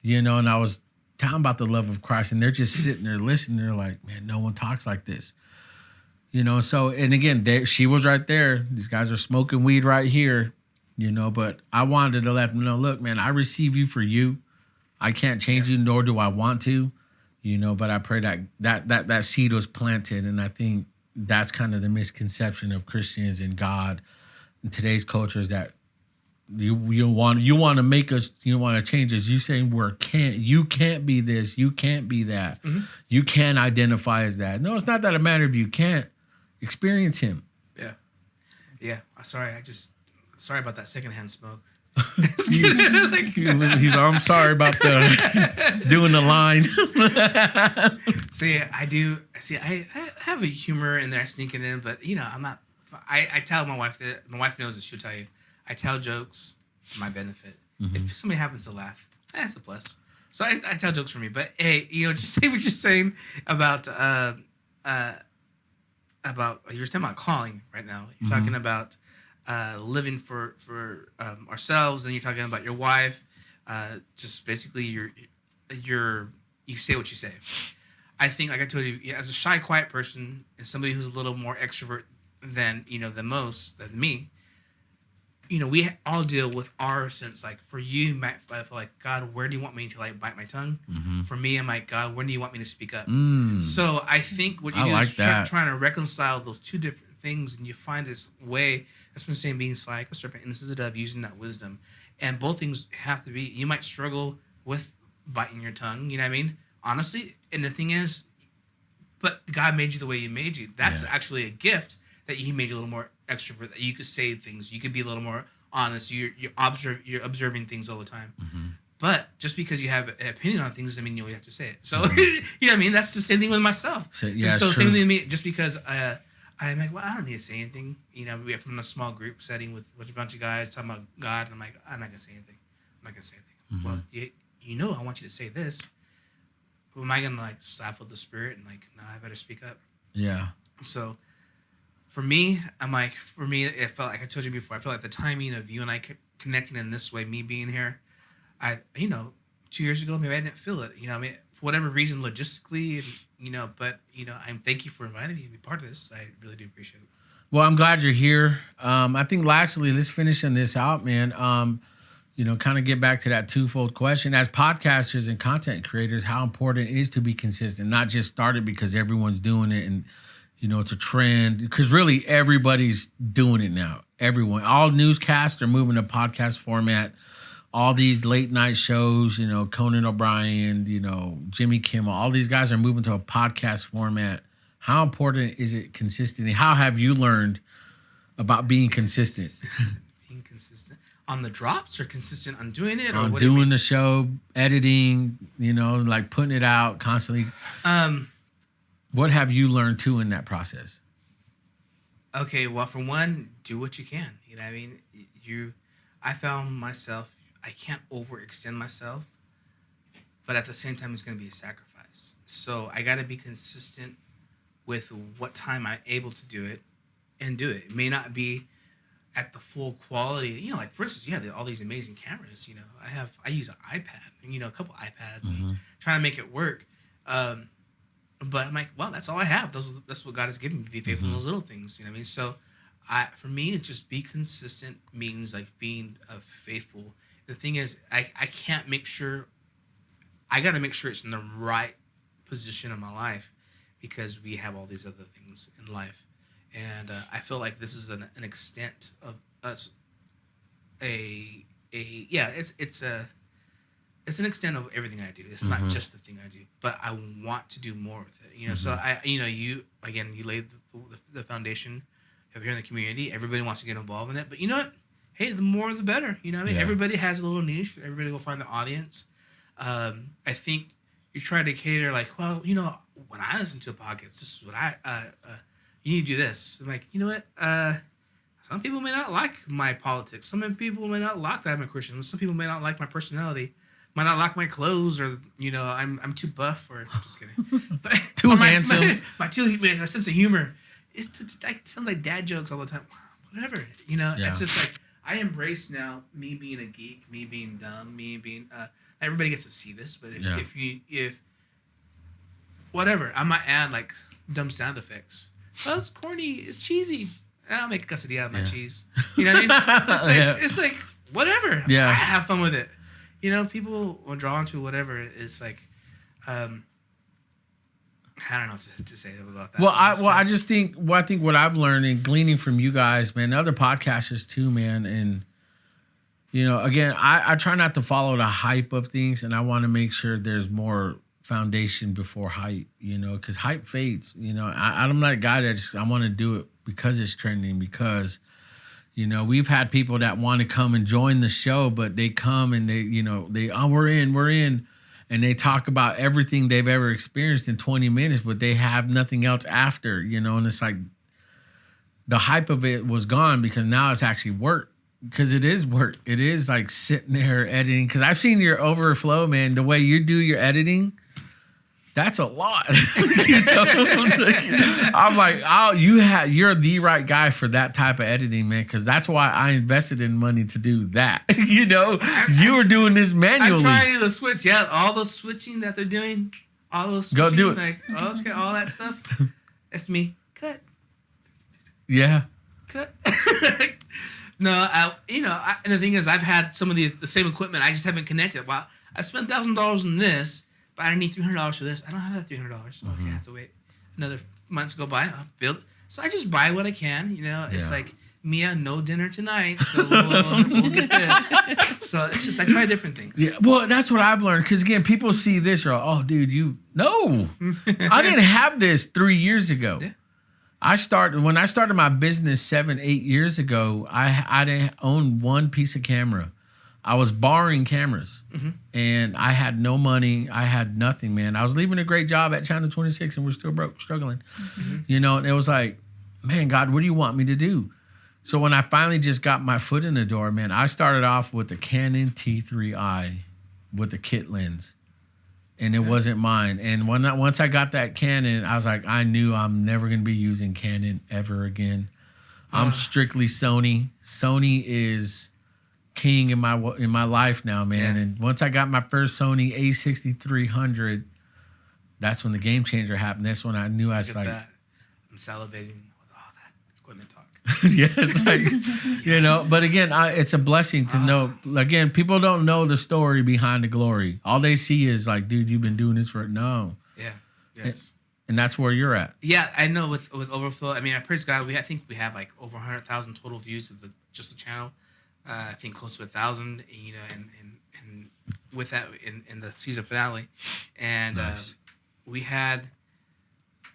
and I was talking about the love of Christ, and they're just sitting there listening. They're like, man, no one talks like this. So, and again, she was right there. These guys are smoking weed right here, but I wanted to let them know, look, man, I receive you for you. I can't change you, nor do I want to, but I pray that seed was planted. And I think that's kind of the misconception of Christians and God in today's culture is that you want to make us, you want to change us. You saying you can't be this, you can't be that. You can't identify as that. No, it's not that a matter of you can't. Experience Him. Yeah. Sorry about that secondhand smoke. I'm sorry about doing the line. I have a humor in there sneaking in, but I'm not. I tell my wife that my wife knows this. She'll tell you. I tell jokes for my benefit. If somebody happens to laugh, that's a plus. So I tell jokes for me. But hey, just say what you're saying about you were talking about calling right now. You're talking about living for ourselves, and you're talking about your wife. Just basically, you say what you say. I think, like I told you, as a shy, quiet person, and somebody who's a little more extrovert than than me. We all deal with our sense. Like for you, you might feel like, God, where do you want me to bite my tongue? For me, I'm like, God, when do you want me to speak up? So I think what you do is trying to reconcile those two different things, and you find this way. That's what I'm saying, being sly like a serpent, innocent as a dove, using that wisdom. And both things have to be. You might struggle with biting your tongue. You know what I mean? Honestly, and the thing is, but God made you the way He made you. That's actually a gift that he made you a little more extrovert, that you could say things, you could be a little more honest. You're observing things all the time. Mm-hmm. But just because you have an opinion on things doesn't mean you have to say it. So you know what I mean? That's the same thing with myself. So same thing with me. Just because I'm like, well, I don't need to say anything. You know, we are from a small group setting with a bunch of guys talking about God, and I'm like, I'm not gonna say anything. I'm not gonna say anything. Mm-hmm. Well, you know, I want you to say this. But am I gonna like stifle the spirit and like, no, I better speak up? Yeah. So for me, it felt like I told you before. I felt like the timing of you and I connecting in this way, me being here. 2 years ago, maybe I didn't feel it. You know, I mean, for whatever reason, logistically, but I'm thank you for inviting me to be part of this. I really do appreciate it. Well, I'm glad you're here. I think lastly, let's finish this out, man. Kind of get back to that twofold question. As podcasters and content creators, how important it is to be consistent, not just start it because everyone's doing it and, it's a trend. Because really, everybody's doing it now. Everyone, all newscasts are moving to podcast format. All these late night shows, Conan O'Brien, Jimmy Kimmel, all these guys are moving to a podcast format. How important is it consistently? How have you learned about being consistent? Being consistent on the drops or consistent on doing it? Or on doing the show, editing, like putting it out constantly. What have you learned too in that process? Okay, well, for one, do what you can. You know what I mean? I found myself, I can't overextend myself, but at the same time, it's going to be a sacrifice. So I got to be consistent with what time I'm able to do it and do it. It may not be at the full quality. Like, for instance, you have all these amazing cameras. I use an iPad, a couple iPads, and trying to make it work. But I'm like, well, that's all I have. That's what God has given me, to be faithful in those little things. You know what I mean? So for me, it's just be consistent means like being faithful. The thing is, I can't make sure, I got to make sure it's in the right position in my life because we have all these other things in life. And I feel like this is an extent of us, it's an extent of everything I do. It's not just the thing I do, but I want to do more with it. So you laid the foundation over here in the community. Everybody wants to get involved in it, but you know what? Hey, the more the better. You know what I mean? Yeah. Everybody has a little niche. Everybody will find the audience. I think you try to cater like, well, when I listen to a podcast, this is what you need to do this. I'm like, you know what? Some people may not like my politics. Some people may not like that I'm a Christian. Some people may not like my personality. Might not like my clothes, or I'm too buff, or just kidding. But too handsome. My sense of humor is it sounds like dad jokes all the time. Whatever, It's just like I embrace now me being a geek, me being dumb, me being. Everybody gets to see this, but if whatever, I might add like dumb sound effects. Oh, it's corny. It's cheesy. I'll make a quesadilla out of my cheese. You know what I mean? It's like whatever. Yeah. I have fun with it. People will draw into whatever. It's like, I don't know what to say about that. Well, I think what I've learned and gleaning from you guys, man, other podcasters too, man, and again, I try not to follow the hype of things, and I want to make sure there's more foundation before hype, because hype fades. I'm not a guy that I want to do it because it's trending, because we've had people that want to come and join the show, but they come and we're in, and they talk about everything they've ever experienced in 20 minutes, but they have nothing else after, and it's like the hype of it was gone because now it's actually work, because it is work. It is like sitting there editing, because I've seen your overflow, man, the way you do your editing. That's a lot. I'm like, you're the right guy for that type of editing, man, because that's why I invested in money to do that. You were doing this manually. I'm trying to do the switch. Yeah, all the switching that they're doing, all those switching. Go do it. Like, okay, all that stuff. That's me. Cut. Yeah. Cut. No, and the thing is, I've had some of the same equipment. I just haven't connected. Well, I spent $1,000 on this. But I don't need $300 for this. I don't have that $300. Okay, I have to wait another months go by. I'll build. So I just buy what I can. It's like, Mia, no dinner tonight, so we'll get this. So it's just I try different things. Yeah, well, that's what I've learned. Because again, people see this, or I didn't have this 3 years ago. Yeah. When I started my business 7-8 years ago, I didn't own one piece of camera. I was borrowing cameras, and I had no money. I had nothing, man. I was leaving a great job at China 26, and we're still broke, struggling. You know, and it was like, man, God, what do you want me to do? So when I finally just got my foot in the door, man, I started off with the Canon T3i with the kit lens, and it wasn't mine. And once I got that Canon, I was like, I knew I'm never going to be using Canon ever again. I'm strictly Sony. Sony is king in my life now, man. And once I got my first Sony A6300, that's when the game changer happened. That's when I knew I was like, that. I'm salivating with all that equipment talk. yeah, it's like, you know, but again, it's a blessing to know. Again, people don't know the story behind the glory. All they see is like, dude, you've been doing this for no. Yeah. Yes. And that's where you're at. Yeah, I know with Overflow. I mean, I praise God. I think we have like over 100,000 total views of just the channel. I think close to 1,000. You know, and with that in the season finale, and nice.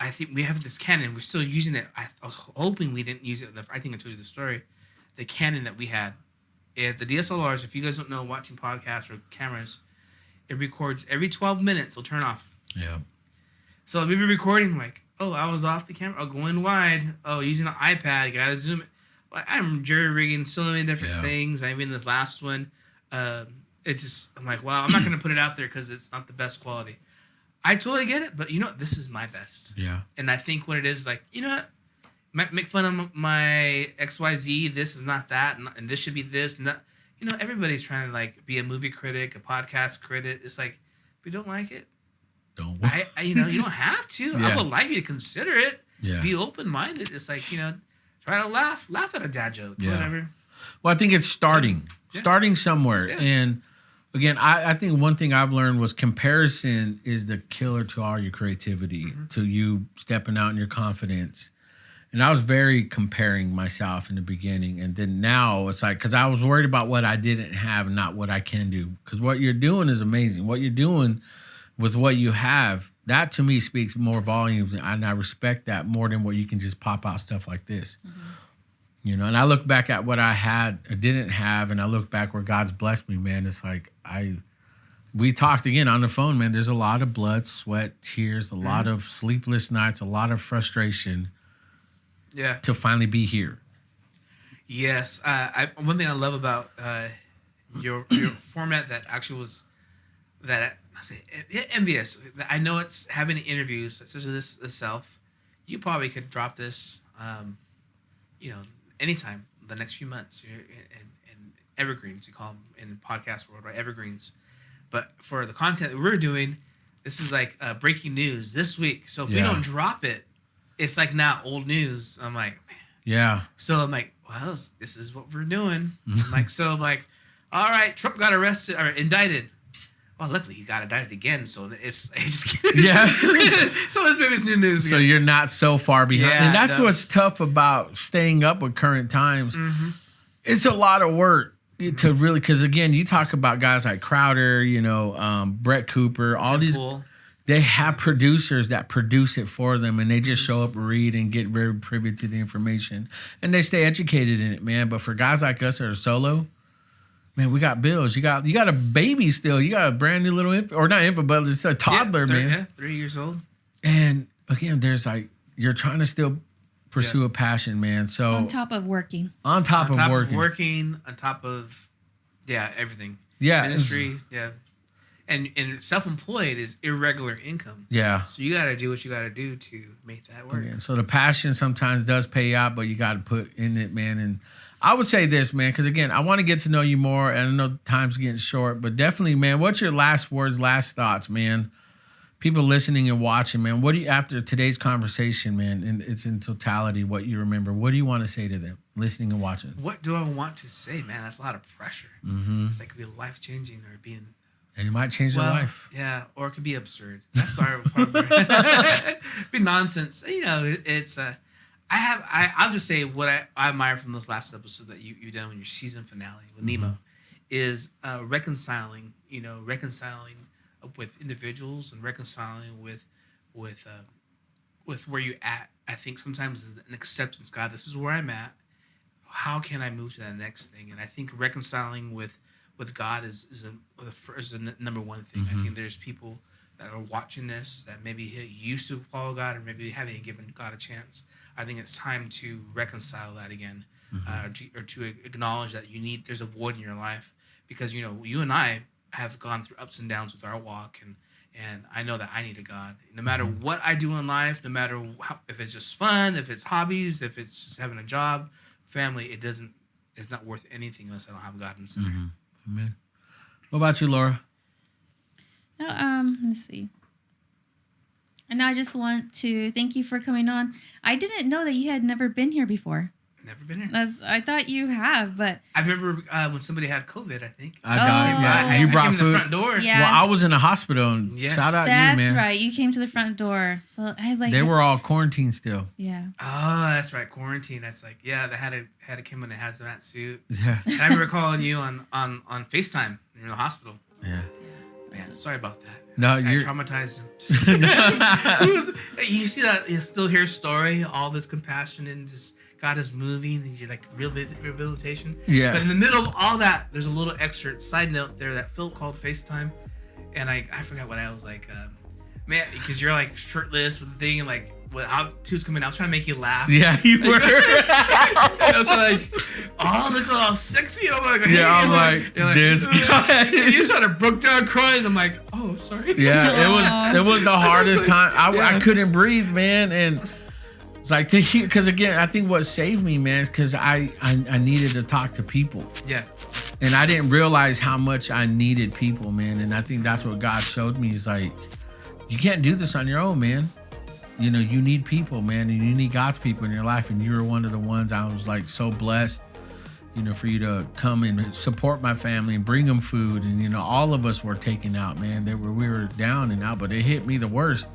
I think we have this Canon. We're still using it. I was hoping we didn't use it. I think I told you the story. The Canon that we had, the DSLRs. If you guys don't know, watching podcasts or cameras, it records every 12 minutes. It'll turn off. Yeah. So we were recording like, oh, I was off the camera. Oh, going wide. Oh, using an iPad. Gotta zoom it. Like I'm jury rigging so many different things. I mean, this last one, it's just I'm like, wow, I'm not gonna put it out there because it's not the best quality. I totally get it, but you know what? This is my best. Yeah. And I think what it is like, you know what? Make fun of my XYZ. This is not that, and this should be this. Not, you know, everybody's trying to like be a movie critic, a podcast critic. It's like, if you don't like it, don't. You know, you don't have to. I would like you to consider it. Yeah. Be open minded. It's like, you know, try to laugh at a dad joke, whatever. Well, I think it's starting somewhere. Yeah. And again, I think one thing I've learned was comparison is the killer to all your creativity, to you stepping out in your confidence. And I was very comparing myself in the beginning. And then now it's like, because I was worried about what I didn't have, not what I can do. Because what you're doing is amazing. What you're doing with what you have, that to me speaks more volumes. And I respect that more than what you can just pop out stuff like this. You know, and I look back at what I had or didn't have, and I look back where God's blessed me, man. It's like we talked again on the phone, man. There's a lot of blood, sweat, tears, a lot of sleepless nights, a lot of frustration. Yeah. To finally be here. Yes. One thing I love about your format that actually was that I say envious. I know it's having interviews such as this itself. You probably could drop this, you know, anytime the next few months, and evergreens, you call them in podcast world, right? Evergreens. But for the content that we're doing, this is like breaking news this week. So if we don't drop it, it's like now old news. I'm like, man. Yeah. So I'm like, well, this is what we're doing. I'm like, all right, Trump got arrested or indicted. Well, luckily he got indicted again, so it's yeah. So this maybe it's new news again. So you're not so far behind, and that's what's tough about staying up with current times. It's a lot of work to really, because again, you talk about guys like Crowder, you know, Brett Cooper, all these. They have producers that produce it for them, and they just show up, read, and get very privy to the information, and they stay educated in it, man. But for guys like us that are solo. Man, we got bills. You got a baby still. You got a brand new little infant, or not infant, but it's a toddler, man. Yeah, 3 years old. And again, there's like you're trying to still pursue a passion, man. So on top of working, on top of everything. Yeah, ministry. Yeah, and self-employed is irregular income. Yeah. So you got to do what you got to do to make that work. Yeah, so the passion sometimes does pay out, but you got to put in it, man. And I would say this, man, because again, I want to get to know you more, and I know time's getting short, but definitely, man, what's your last words, last thoughts, man? People listening and watching, man, what do you, after today's conversation, man, and it's in totality, what you remember, what do you want to say to them, listening and watching? What do I want to say, man? That's a lot of pressure. It's like it could be life-changing or being... And it might change their life. Yeah, or it could be absurd. That's part of it. Be nonsense. You know, it's... I'll just say what I admire from this last episode that you've done with your season finale with Nemo is reconciling with individuals and reconciling with with where you at, I think sometimes is an acceptance. God, this is where I'm at. How can I move to that next thing? And I think reconciling with God is the number one thing. I think there's people that are watching this that maybe used to follow God or maybe haven't given God a chance. I think it's time to reconcile that again, or to acknowledge that there's a void in your life, because you and I have gone through ups and downs with our walk, and I know that I need a God. No matter what I do in life, no matter if it's just fun, if it's hobbies, if it's just having a job, family, it's not worth anything unless I don't have God in the center. Amen. What about you, Laura? No, let me see. And I just want to thank you for coming on. I didn't know that you had never been here before. Never been here. I thought you have, but I remember when somebody had COVID, I think. I got it. Yeah. You brought I came to food. the front door. Yeah. Well, I was in a hospital, and shout out That's you, man. right. You came to the front door. So I was like, They were all quarantined still. Yeah. Oh, that's right. Quarantine. That's like, they had to come in a hazmat suit. Yeah. And I remember calling you on FaceTime in the hospital. Yeah. Man, sorry about that. No, I you're traumatized him. You see that? You still hear story, all this compassion and just God is moving, and you're like rehabilitation. Yeah. But in the middle of all that, there's a little extra side note there that Phil called FaceTime, and I forgot what I was like, man, because you're like shirtless with the thing, and like when he was coming, I was trying to make you laugh. Yeah, you were. I was like, oh, look how sexy. And I'm like, hey. Yeah, I'm like, this guy. You just sort of broke down crying. I'm like, oh, sorry. Yeah, it was the hardest time. I couldn't breathe, man, and it's like to hear, because again, I think what saved me, man, is because I needed to talk to people. Yeah. And I didn't realize how much I needed people, man. And I think that's what God showed me. Is like, you can't do this on your own, man. You need people, man, and you need God's people in your life. And you were one of the ones I was like so blessed, for you to come and support my family and bring them food. And, all of us were taken out, man. We were down and out, but it hit me the worst.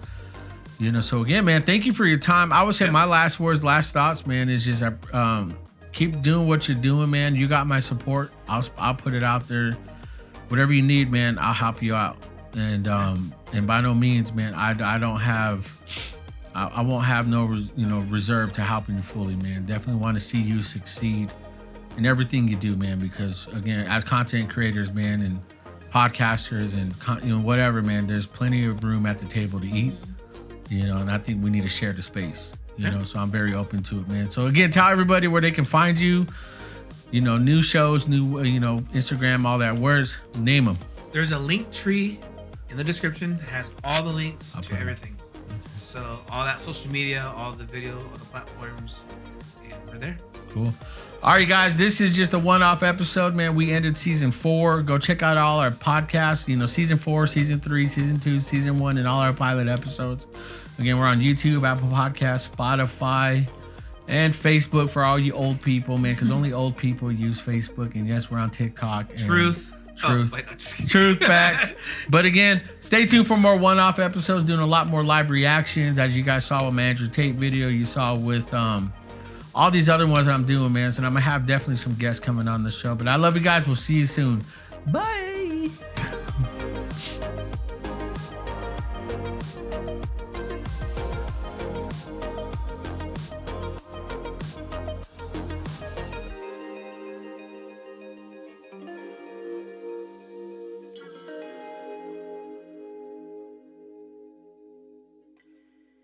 So again, man, thank you for your time. I would say my last thoughts, man, is just keep doing what you're doing, man. You got my support. I'll put it out there. Whatever you need, man, I'll help you out. And by no means, man, I won't have no reserve to helping you fully, man. Definitely want to see you succeed in everything you do, man. Because again, as content creators, man, and podcasters and whatever, man, there's plenty of room at the table to eat. And I think we need to share the space. So I'm very open to it, man. So again, tell everybody where they can find you. New shows, new Instagram, all that. Name them. There's a link tree in the description that has all the links to everything. So all that social media, all the video, all the platforms, and we're there. Cool. All right, guys, this is just a one-off episode, man. We ended season 4. Go check out all our podcasts, season 4, season 3, season 2, season 1, and all our pilot episodes. Again, we're on YouTube, Apple Podcasts, Spotify, and Facebook for all you old people, man, because only old people use Facebook. And yes, we're on TikTok. Truth. Truth, facts. But again, stay tuned for more one-off episodes, doing a lot more live reactions, as you guys saw with my Andrew Tate video. You saw with all these other ones that I'm doing, man. So I'm gonna have definitely some guests coming on the show. But I love you guys. We'll see you soon. Bye.